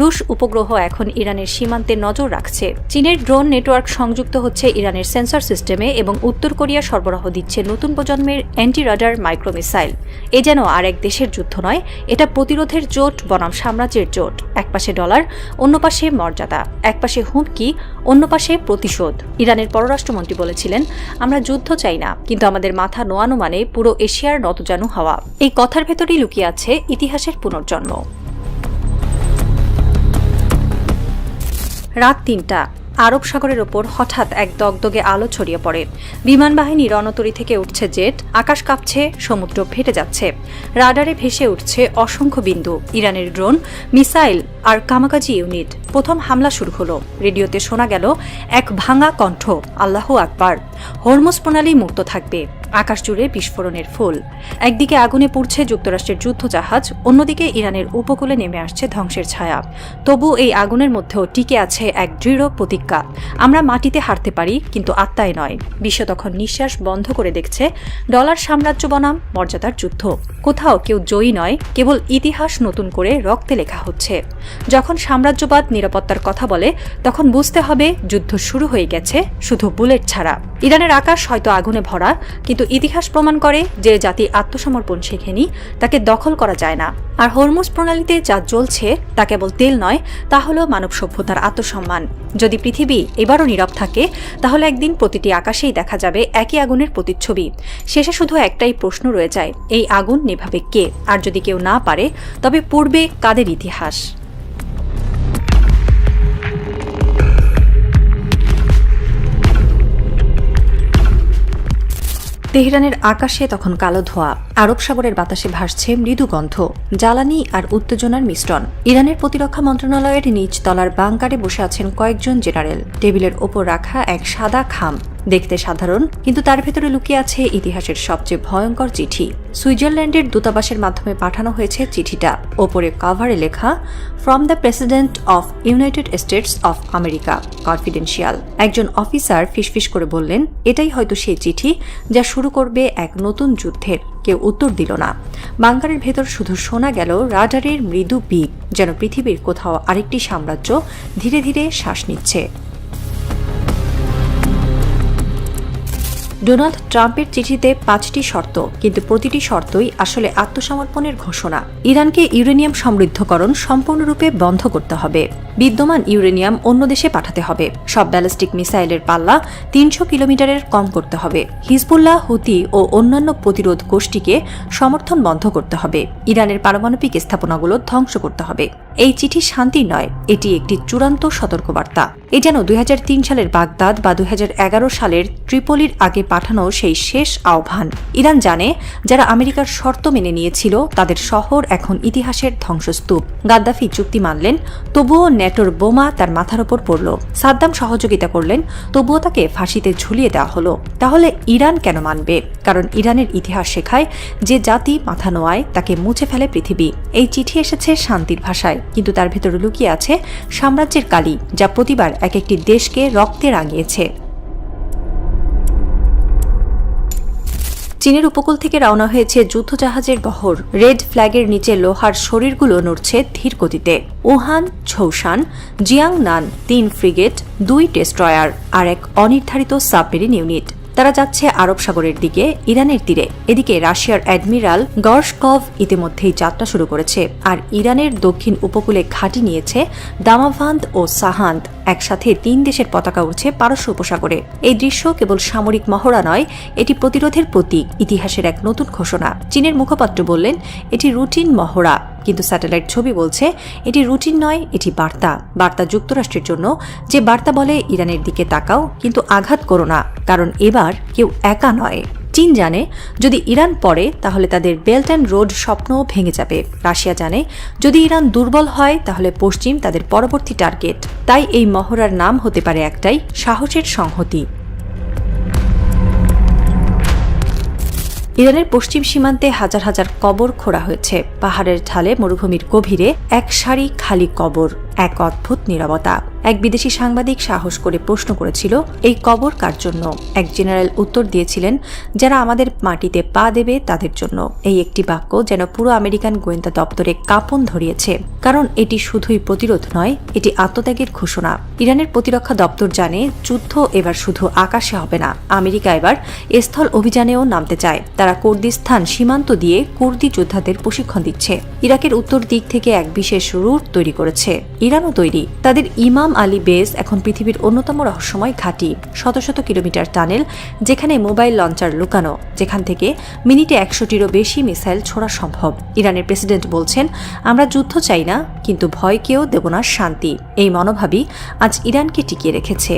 রুশ উপগ্রহ এখন ইরানের সীমান্তে নজর রাখছে। চীনের ড্রোন নেটওয়ার্ক সংযুক্ত হচ্ছে ইরানের সেন্সর সিস্টেমে, এবং উত্তর কোরিয়া সরবরাহ দিচ্ছে নতুন প্রজন্মের অ্যান্টি রাডার মাইক্রোমিসাইল। এ যেন আর এক দেশের যুদ্ধ নয়, এটা প্রতিরোধের জোট বনাম সাম্রাজ্যের জোট। এক পাশে ডলার, অন্য পাশে মর্যাদা। এক পাশে হুমকি, অন্য পাশে প্রতিশোধ। ইরানের পররাষ্ট্রমন্ত্রী বলেছিলেন, আমরা যুদ্ধ চাই না, কিন্তু আমাদের মাথা নোয়ানো মানে পুরো এশিয়ার নতজানু হওয়া। এই কথার ভেতরেই লুকিয়ে আছে ইতিহাসের পুনর্জন্ম। রাত 3টা। আরব সাগরের ওপর হঠাৎ এক দগদগে আলো ছড়িয়ে পড়ে। বিমান বাহিনী রণতরী থেকে উঠছে জেট, আকাশ কাঁপছে, সমুদ্র ফেটে যাচ্ছে। রাডারে ভেসে উঠছে অসংখ্য বিন্দু। ইরানের ড্রোন, মিসাইল আর কামাকাজি ইউনিট। প্রথম হামলা শুরু হলো। রেডিওতে শোনা গেল এক ভাঙা কণ্ঠ, আল্লাহু আকবার। হরমুজ প্রণালী মুক্ত থাকবে। আকাশ জুড়ে বিস্ফোরণের ফুল। একদিকে আগুনে পুড়ছে যুক্তরাষ্ট্রের যুদ্ধজাহাজ, অন্যদিকে ইরানের উপকূলে নেমে আসছে ধ্বংসের ছায়া। তবু এই আগুনের মধ্যেও টিকে আছে এক দৃঢ় প্রতিজ্ঞা, আমরা মাটিতে হারতে পারি, কিন্তু আত্মায় নয়। বিশ্ব তখন নিঃশ্বাস বন্ধ করে দেখছে ডলার সাম্রাজ্য বনাম মর্যাদার যুদ্ধ। কোথাও কেউ জয়ী নয়, কেবল ইতিহাস নতুন করে রক্তে লেখা হচ্ছে। যখন সাম্রাজ্যবাদ নিরাপত্তার কথা বলে, তখন বুঝতে হবে যুদ্ধ শুরু হয়ে গেছে, শুধু বুলেট ছাড়া। ইরানের আকাশ হয়তো আগুনে ভরা, কিন্তু ইতিহাস প্রমাণ করে যে জাতি আত্মসমর্পণ শেখেনি, তাকে দখল করা যায় না। আর হরমুজ প্রণালীতে যা জ্বলছে তা কেবল তেল নয়, তা হলো মানব সভ্যতার আত্মসম্মান। যদি পৃথিবী এবারও নীরব থাকে, তাহলে একদিন প্রতিটি আকাশেই দেখা যাবে একই আগুনের প্রতিচ্ছবি। শেষে শুধু একটাই প্রশ্ন রয়ে যায়, এই আগুন নেভাবে কে? আর যদি কেউ না পারে, তবে পূর্বে কাদের ইতিহাস? তেহরানের আকাশে তখন কালো ধোঁয়া। আরব সাগরের বাতাসে ভাসছে মৃদু গন্ধ, জ্বালানি আর উত্তেজনার মিশ্রণ। ইরানের প্রতিরক্ষা মন্ত্রণালয়ের নিচ তলার বাংকারে বসে আছেন কয়েকজন জেনারেল। টেবিলের ওপর রাখা এক সাদা খাম, দেখতে সাধারণ, কিন্তু তার ভেতরে লুকিয়ে আছে ইতিহাসের সবচেয়ে ভয়ঙ্কর চিঠি। সুইজারল্যান্ডের দূতাবাসের মাধ্যমে পাঠানো হয়েছে চিঠিটা। ওপরে কভারে লেখা, from the president of United states of America, confidential. একজন অফিসার ফিসফিস করে বললেন, এটাই হয়তো সেই চিঠি যা শুরু করবে এক নতুন যুদ্ধের। কেউ উত্তর দিল না। বাংকারের ভেতর শুধু শোনা গেল রাডারের মৃদু বিপ, যেন পৃথিবীর কোথাও আরেকটি সাম্রাজ্য ধীরে ধীরে শ্বাস নিচ্ছে। ডোনাল্ড ট্রাম্পের চিঠিতে 5টি শর্ত, কিন্তু প্রতিটি শর্তই আসলে আত্মসমর্পণের ঘোষণা। ইরানকে ইউরেনিয়াম সমৃদ্ধকরণ সম্পূর্ণরূপে বন্ধ করতে হবে। বিদ্যমান ইউরেনিয়াম অন্য দেশে পাঠাতে হবে। সব ব্যালিস্টিক মিসাইলের পাল্লা 300 কিলোমিটারের কম করতে হবে। হিজবুল্লাহ, হুতি ও অন্যান্য প্রতিরোধ গোষ্ঠীকে সমর্থন বন্ধ করতে হবে। ইরানের পারমাণবিক স্থাপনাগুলো ধ্বংস করতে হবে। এই চিঠি শান্তি নয়, এটি একটি চূড়ান্ত সতর্কবার্তা। এ যেন 2003 সালের বাগদাদ বা 2011 সালের ত্রিপোলির আগে পাঠানো সেই শেষ আহ্বান। ইরান জানে, যারা আমেরিকার শর্ত মেনে নিয়েছিল তাদের শহর এখন ইতিহাসের ধ্বংসস্তূপ। গাদ্দাফি চুক্তি মানলেন, তবুও ন্যাটোর বোমা তার মাথার ওপর পড়ল। সাদ্দাম সহযোগিতা করলেন, তবুও তাকে ফাঁসিতে ঝুলিয়ে দেওয়া হলো। তাহলে ইরান কেন মানবে? কারণ ইরানের ইতিহাস শেখায়, যে জাতি মাথা নোয়ায় তাকে মুছে ফেলে পৃথিবী। এই চিঠি এসেছে শান্তির ভাষায়, কিন্তু তার ভেতরে লুকিয়ে আছে সাম্রাজ্যের কালি, যা প্রতিবার এক একটি দেশকে রক্তে রাঙিয়েছে। চীনের উপকূল থেকে রওনা হয়েছে যুদ্ধজাহাজের বহর। রেড ফ্ল্যাগের নিচে লোহার শরীরগুলো নড়ছে ধীর গতিতে। উহান, ঝৌসান, জিয়াংনান 3 ফ্রিগেট, 2 ডেস্ট্রয়ার আর এক অনির্ধারিত সাবমেরিন ইউনিট। তারা যাচ্ছে আরব সাগরের দিকে, ইরানের তীরে। এদিকে রাশিয়ার অ্যাডমিরাল গর্শকভ ইতিমধ্যেই যাত্রা শুরু করেছে, আর ইরানের দক্ষিণ উপকূলে ঘাঁটি নিয়েছে দামাভান্দ ও সাহান্দ। একসাথে 3 দেশের পতাকা উঠছে পারস্য উপসাগরে। এই দৃশ্য কেবল সামরিক মহড়া নয়, এটি প্রতিরোধের প্রতীক, ইতিহাসের এক নতুন ঘোষণা। চীনের মুখপাত্র বললেন, এটি রুটিন মহড়া, কিন্তু স্যাটেলাইট ছবি বলছে এটি রুটিন নয়, এটি বার্তা। বার্তা যুক্তরাষ্ট্রের জন্য, যে বার্তা বলে ইরানের দিকে তাকাও, কিন্তু আঘাত করো না, কারণ এবার কেউ একা নয়। চীন জানে, যদি ইরান পড়ে তাহলে তাদের বেল্ট অ্যান্ড রোড স্বপ্নও ভেঙে যাবে। রাশিয়া জানে, যদি ইরান দুর্বল হয় তাহলে পশ্চিম তাদের পরবর্তী টার্গেট। তাই এই মহড়ার নাম হতে পারে একটাই, সাহসের সংহতি। ইরানের পশ্চিম সীমান্তে হাজার হাজার কবর খোঁড়া হয়েছে। পাহাড়ের ঢালে, মরুভূমির গভীরে এক সারি খালি কবর, এক অদ্ভুত নীরবতা। এক বিদেশি সাংবাদিক সাহস করে প্রশ্ন করেছিল, এই কবর কার জন্য? এক জেনারেল উত্তর দিয়েছিলেন, যারা আমাদের মাটিতে পা দেবে তাদের জন্য। এই একটি বাক্য যেন পুরো আমেরিকান গোয়েন্দা দপ্তরে কাঁপন ধরিয়েছে, কারণ এটি শুধুই প্রতিরোধ নয়, এটি আত্মত্যাগের ঘোষণা। ইরানের প্রতিরক্ষা দপ্তর জানে, যুদ্ধ এবার শুধু আকাশে হবে না, আমেরিকা এবার স্থল অভিযানেও নামতে চায়। তারা কুর্দিস্তান সীমান্ত দিয়ে কুর্দি যোদ্ধাদের প্রশিক্ষণ দিচ্ছে। ইরাকের উত্তর দিক থেকে এক বিশেষ রুট তৈরি করেছে। ইরানও তৈরি। তাদের ইমাম আলী বেস এখন পৃথিবীর অন্যতম রহস্যময় ঘাঁটি। শত শত কিলোমিটার টানেল, যেখানে মোবাইল লঞ্চার লুকানো, যেখান থেকে মিনিটে 100টিরও বেশি মিসাইল ছোড়া সম্ভব। ইরানের প্রেসিডেন্ট বলছেন, আমরা যুদ্ধ চাই না, কিন্তু ভয়কেও দেব না শান্তি। এই মনোভাবই আজ ইরানকে টিকিয়ে রেখেছে।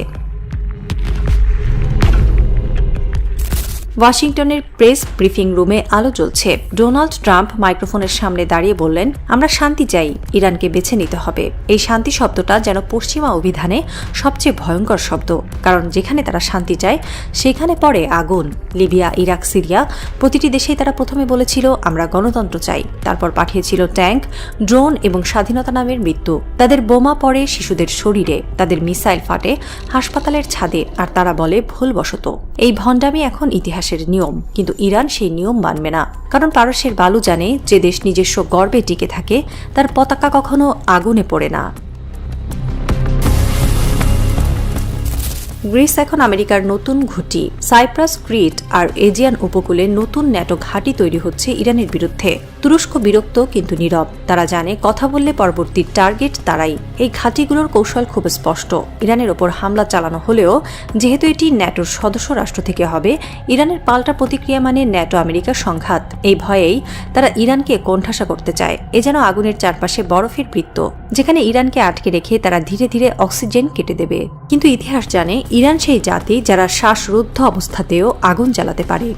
ওয়াশিংটনের প্রেস ব্রিফিং রুমে আলো জ্বলছে। ডোনাল্ড ট্রাম্প মাইক্রোফোনের সামনে দাঁড়িয়ে বললেন, আমরা শান্তি চাই, ইরানকে বেছে নিতে হবে। এই শান্তি শব্দটা যেন পশ্চিমা অভিধানে সবচেয়ে ভয়ঙ্কর শব্দ, কারণ যেখানে তারা শান্তি চায় সেখানে পড়ে আগুন। লিবিয়া, ইরাক, সিরিয়া, প্রতিটি দেশেই তারা প্রথমে বলেছিল আমরা গণতন্ত্র চাই, তারপর পাঠিয়েছিল ট্যাঙ্ক, ড্রোন এবং স্বাধীনতা নামের মৃত্যু। তাদের বোমা পড়ে শিশুদের শরীরে, তাদের মিসাইল ফাটে হাসপাতালের ছাদে, আর তারা বলে ভুলবশত। এই ভণ্ডামি এখন ইতিহাস নিয়ম, কিন্তু ইরান সেই নিয়ম মানবে না, কারণ পারস্যের বালু জানে, যে দেশ নিজস্ব গর্বে টিকে থাকে তার পতাকা কখনো আগুনে পড়ে না। গ্রিস এখন আমেরিকার নতুন ঘুঁটি। সাইপ্রাস, ক্রিট আর এজিয়ান উপকূলে নতুন ন্যাটো ঘাঁটি তৈরি হচ্ছে ইরানের বিরুদ্ধে। তুরস্ক বিরক্ত কিন্তু নীরব। তারা জানে, কথা বললে পরবর্তী টার্গেট তারাই। এই ঘাঁটিগুলোর কৌশল খুব স্পষ্ট। ইরানের ওপর হামলা চালানো হলেও যেহেতু এটি ন্যাটোর সদস্য রাষ্ট্র থেকে হবে, ইরানের পাল্টা প্রতিক্রিয়া মানে ন্যাটো আমেরিকা সংঘাত। এই ভয়েই তারা ইরানকে কোণঠাসা করতে চায়। এ যেন আগুনের চারপাশে বরফের বৃত্ত, যেখানে ইরানকে আটকে রেখে তারা ধীরে ধীরে অক্সিজেন কেটে দেবে। কিন্তু ইতিহাস জানে, ইরান সেই জাতি যারা শ্বাসরুদ্ধ অবস্থাতেও আগুন জ্বালাতে পারে।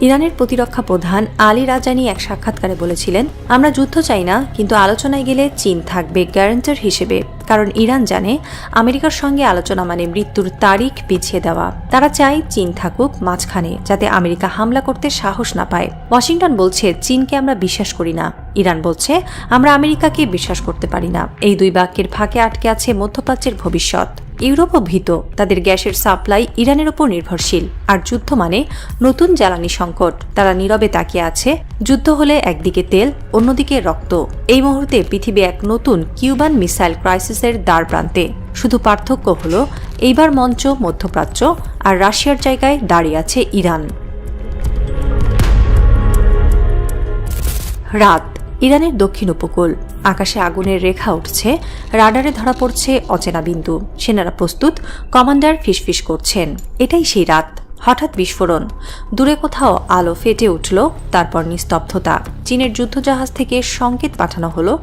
ইরানের প্রতিরক্ষা প্রধান আলী রাজানি এক সাক্ষাৎকারে বলেছিলেন, আমরা যুদ্ধ চাই না, কিন্তু আলোচনায় গেলে চীন থাকবে গ্যারান্টার হিসেবে, কারণ ইরান জানে আমেরিকার সঙ্গে আলোচনা মানে মৃত্যুর তারিখ পিছিয়ে দেওয়া। তারা চায় চীন থাকুক মাঝখানে, যাতে আমেরিকা হামলা করতে সাহস না পায়। ওয়াশিংটন বলছে চীনকে আমরা বিশ্বাস করি না, ইরান বলছে আমরা আমেরিকাকে বিশ্বাস করতে পারি না। এই দুই বাক্যের ফাঁকে আটকে আছে মধ্যপ্রাচ্যের ভবিষ্যৎ। ইউরোপও ভীত, তাদের গ্যাসের সাপ্লাই ইরানের উপর নির্ভরশীল, আর যুদ্ধ মানে নতুন জ্বালানি সংকট। তারা নীরবে তাকিয়ে আছে। যুদ্ধ হলে একদিকে তেল, অন্যদিকে রক্ত। এই মুহূর্তে পৃথিবী এক নতুন কিউবান মিসাইল ক্রাইসিসের দ্বার প্রান্তে। শুধু পার্থক্য হলো এইবার মঞ্চ মধ্যপ্রাচ্য, আর রাশিয়ার জায়গায় দাঁড়িয়ে আছে ইরান। রাত, ইরানের দক্ষিণ উপকূল। আকাশে আগুনের রেখা উঠছে, রাডারে ধরা পড়ছে অচেনা বিন্দু। সেনারা প্রস্তুত, কমান্ডার ফিসফিস করছেন। এটাই সেই রাত। হঠাৎ বিস্ফোরণ, দূরে কোথাও আলো ফেটে উঠল, তারপর নিস্তব্ধতা। চীনের যুদ্ধজাহাজ থেকে সংকেত পাঠানো হলো,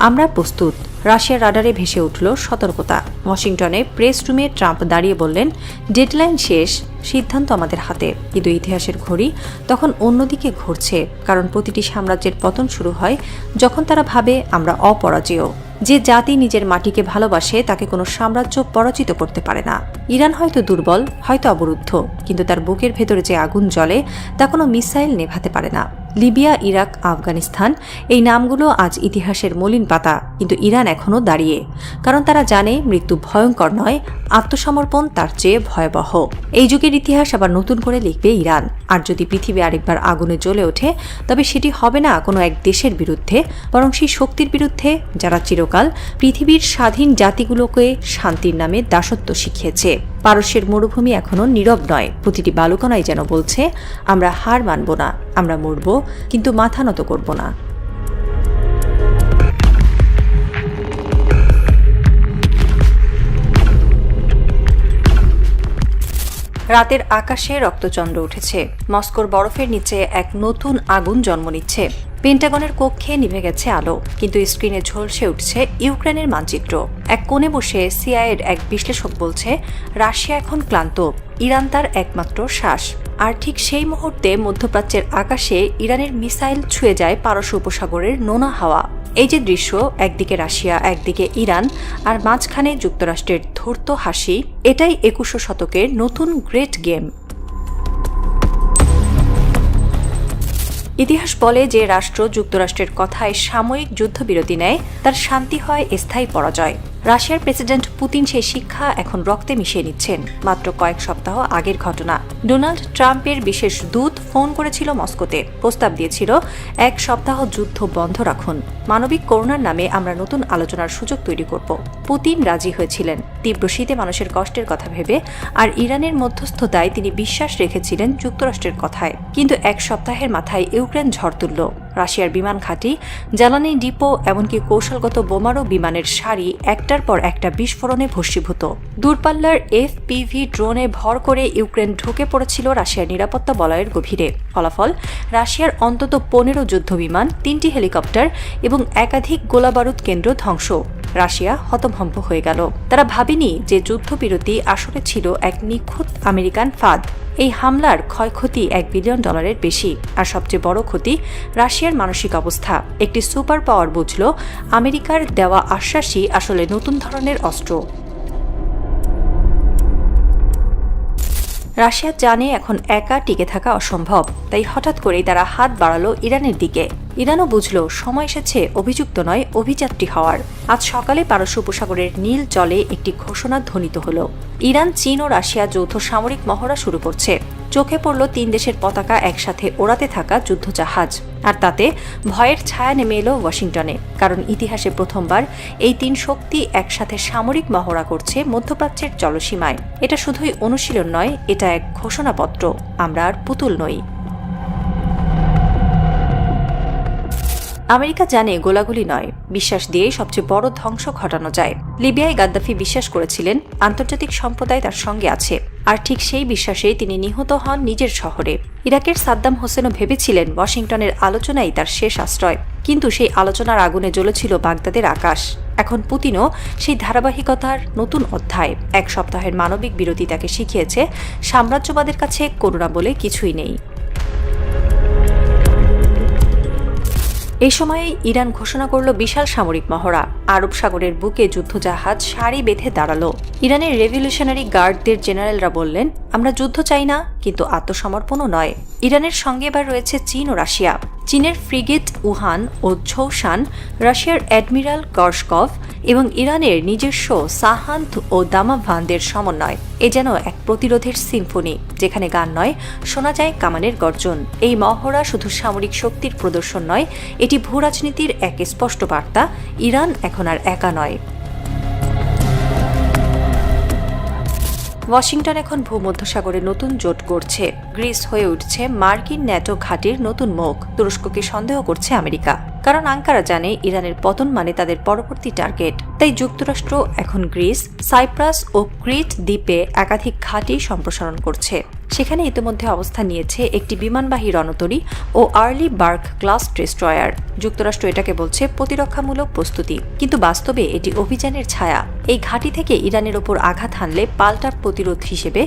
আমরা প্রস্তুত। রাশিয়ার রাডারে ভেসে উঠল সতর্কতা। ওয়াশিংটনে প্রেস রুমে ট্রাম্প দাঁড়িয়ে বললেন, ডেডলাইন শেষ, সিদ্ধান্ত আমাদের হাতে। কিন্তু ইতিহাসের ঘড়ি তখন অন্যদিকে ঘুরছে, কারণ প্রতিটি সাম্রাজ্যের পতন শুরু হয় যখন তারা ভাবে আমরা অপরাজেয়। যে জাতি নিজের মাটিকে ভালোবাসে তাকে কোনো সাম্রাজ্য পরাজিত করতে পারে না। ইরান হয়তো দুর্বল, হয়তো অবরুদ্ধ, কিন্তু তার বুকের ভেতরে যে আগুন জ্বলে তা কোনো মিসাইল নেভাতে পারে না। লিবিয়া, ইরাক, আফগানিস্তান, এই নামগুলো আজ ইতিহাসের মলিন পাতা, কিন্তু ইরান এখনও দাঁড়িয়ে। কারণ তারা জানে মৃত্যু ভয়ঙ্কর নয়, আত্মসমর্পণ তার চেয়ে ভয়াবহ। এই যুগের ইতিহাস আবার নতুন করে লিখবে ইরান। আর যদি পৃথিবী আরেকবার আগুনে জ্বলে ওঠে, তবে সেটি হবে না কোনো এক দেশের বিরুদ্ধে, বরং সেই শক্তির বিরুদ্ধে যারা চিরকাল পৃথিবীর স্বাধীন জাতিগুলোকে শান্তির নামে দাসত্ব শিখিয়েছে। পারস্যের মরুভূমি এখনও নীরব নয়। প্রতিটি বালুকণাই যেন বলছে, আমরা হার মানব না, আমরা মরব, কিন্তু মাথা নত করব না। রাতের আকাশে রক্তচন্দ্র উঠেছে। মস্কোর বরফের নিচে এক নতুন আগুন জন্ম নিচ্ছে। পেন্টাগনের কক্ষে নিভে গেছে আলো, কিন্তু স্ক্রিনে ঝলসে উঠছে ইউক্রেনের মানচিত্র। এক কোণে বসে সিআইএর এক বিশ্লেষক বলছে, রাশিয়া এখন ক্লান্ত, ইরান তার একমাত্র শ্বাস। আর ঠিক সেই মুহূর্তে মধ্যপ্রাচ্যের আকাশে ইরানের মিসাইল ছুঁয়ে যায় পারস্য উপসাগরের নোনা হাওয়া। এই যে দৃশ্য, একদিকে রাশিয়া, একদিকে ইরান, আর মাঝখানে যুক্তরাষ্ট্রের ধূর্ত হাসি, এটাই 21 শতকের নতুন গ্রেট গেম। ইতিহাস বলে যে রাষ্ট্র যুক্তরাষ্ট্রের কথায় সাময়িক যুদ্ধবিরতি নেয়, তার শান্তি হয় স্থায়ী পরাজয়। রাশিয়ার প্রেসিডেন্ট পুতিন সেই শিক্ষা এখন রক্তে মিশিয়ে নিচ্ছেন। মাত্র কয়েক সপ্তাহ আগের ঘটনা, ডোনাল্ড ট্রাম্পের বিশেষ দূত ফোন করেছিল মস্কোতে, প্রস্তাব দিয়েছিল 1 সপ্তাহ যুদ্ধ বন্ধ রাখুন, মানবিক করুণার নামে আমরা নতুন আলোচনার সুযোগ তৈরি করব। পুতিন রাজি হয়েছিলেন তীব্র শীতে মানুষের কষ্টের কথা ভেবে, আর ইরানের মধ্যস্থতায় তিনি বিশ্বাস রেখেছিলেন যুক্তরাষ্ট্রের কথায়। কিন্তু 1 সপ্তাহের মাথায় ইউক্রেন ঝড় তুলল। রাশিয়ার বিমান ঘাঁটি, জ্বালানি ডিপো, এমনকি কৌশলগত বোমারু বিমানের সারি একটার পর একটা বিস্ফোরণে ভস্মীভূত। দূরপাল্লার FPV ড্রোনে ভর করে ইউক্রেন ঢুকে পড়েছিল রাশিয়ার নিরাপত্তা বলয়ের গভীরে। ফলাফল, রাশিয়ার অন্তত 15 যুদ্ধবিমান, 3টি হেলিকপ্টার এবং একাধিক গোলাবারুদ কেন্দ্র ধ্বংস। রাশিয়া হতভম্ব হয়ে গেল। তারা ভাবেনি যে যুদ্ধবিরতি আসলে ছিল এক নিখুঁত আমেরিকান ফাঁদ। এই হামলার ক্ষয়ক্ষতি $1 বিলিয়ন বেশি। আর সবচেয়ে বড় ক্ষতি রাশিয়ার মানসিক অবস্থা। একটি সুপার পাওয়ার বুঝল আমেরিকার দেওয়া আশ্বাসই আসলে নতুন ধরনের অস্ত্র। রাশিয়া জানে এখন একা টিকে থাকা অসম্ভব, তাই হঠাৎ করেই তারা হাত বাড়ালো ইরানের দিকে। ইরানও বুঝল সময় এসেছে অভিযুক্ত নয়, অভিযাত্রী হওয়ার। আজ সকালে পারস্য উপসাগরের নীল জলে একটি ঘোষণা ধ্বনিত হল, ইরান, চীন ও রাশিয়া যৌথ সামরিক মহড়া শুরু করছে। চোখে পড়ল 3 দেশের পতাকা একসাথে ওড়াতে থাকা যুদ্ধজাহাজ। আর তাতে ভয়ের ছায়া নেমে এলো ওয়াশিংটনে, কারণ ইতিহাসে প্রথমবার এই 3 শক্তি একসাথে সামরিক মহড়া করছে মধ্যপ্রাচ্যের জলসীমায়। এটা শুধুই অনুশীলন নয়, এটা এক ঘোষণাপত্র, আমরা আর পুতুল নই। আমেরিকা জানে গোলাগুলি নয়, বিশ্বাস দিয়েই সবচেয়ে বড় ধ্বংস ঘটানো যায়। লিবিয়ায় গাদ্দাফি বিশ্বাস করেছিলেন আন্তর্জাতিক সম্প্রদায় তার সঙ্গে আছে, আর ঠিক সেই বিশ্বাসেই তিনি নিহত হন নিজের শহরে। ইরাকের সাদ্দাম হোসেনও ভেবেছিলেন ওয়াশিংটনের আলোচনাই তার শেষ আশ্রয়, কিন্তু সেই আলোচনার আগুনে জ্বলেছিল বাগদাদের আকাশ। এখন পুতিনও সেই ধারাবাহিকতার নতুন অধ্যায়। 1 সপ্তাহের মানবিক বিরতি তাকে শিখিয়েছে সাম্রাজ্যবাদের কাছে করুণা বলে কিছুই নেই। এই সময়ে ইরান ঘোষণা করল বিশাল সামরিক মহড়া। আরব সাগরের বুকে যুদ্ধজাহাজ সারি বেঁধে দাঁড়ালো। ইরানের রেভলিউশনারি গার্ডদের জেনারেলরা বললেন, আমরা যুদ্ধ চাই না, কিন্তু আত্মসমর্পণও নয়। ইরানের সঙ্গে এবার রয়েছে চীন ও রাশিয়া। চীনের ফ্রিগেট উহান ও ঝৌসান, রাশিয়ার অ্যাডমিরাল গর্শকভ এবং ইরানের নিজস্ব সাহান্ত ও দামাভানদের সমন্বয়। এ যেন এক প্রতিরোধের সিম্ফনি, যেখানে গান নয়, শোনা যায় কামানের গর্জন। এই মহড়া শুধু সামরিক শক্তির প্রদর্শন নয়, এটি ভূরাজনীতির এক স্পষ্ট বার্তা, ইরান এখন আর একা নয়। ওয়াশিংটন এখন ভূমধ্যসাগরে নতুন জোট গড়ছে। গ্রিস হয়ে উঠছে মার্কিন ন্যাটো ঘাঁটির নতুন মুখ। তুরস্ককে সন্দেহ করছে আমেরিকা, কারণ আঙ্কারা জানে ইরানের পতন মানে তাদের পরবর্তী টার্গেট। তাই যুক্তরাষ্ট্র এখন গ্রিস, সাইপ্রাস ও ক্রিট দ্বীপে একাধিক ঘাঁটি সম্প্রসারণ করছে। সেখানে ইতিমধ্যে অবস্থান নিয়েছে একটি বিমানবাহী রণতরী ও আর্লি বার্ক ক্লাস ডেস্ট্রয়ার। যুক্তরাষ্ট্র এটাকে বলছে প্রতিরক্ষামূলক প্রস্তুতি, কিন্তু বাস্তবে এটি অভিযানের ছায়া। এই ঘাঁটি থেকে ইরানের ওপর আঘাত হানলে পাল্টা প্রতিরোধ হিসেবে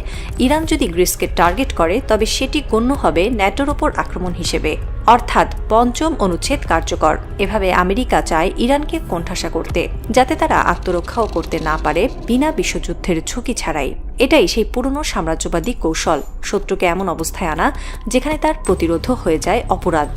ইরান যদি গ্রিসকে টার্গেট করে, তবে সেটি গণ্য হবে ন্যাটোর ওপর আক্রমণ হিসেবে, অর্থাৎ পঞ্চম অনুচ্ছেদ কার্যকর। এভাবে আমেরিকা চায় ইরানকে কোণঠাসা করতে, যাতে তারা আত্মরক্ষাও করতে না পারে বিনা বিশ্বযুদ্ধের ঝুঁকি ছাড়াই। এটাই সেই পুরনো সাম্রাজ্যবাদী কৌশল, শত্রুকে এমন অবস্থায় আনা যেখানে তার প্রতিরোধও হয়ে যায় অপরাধ।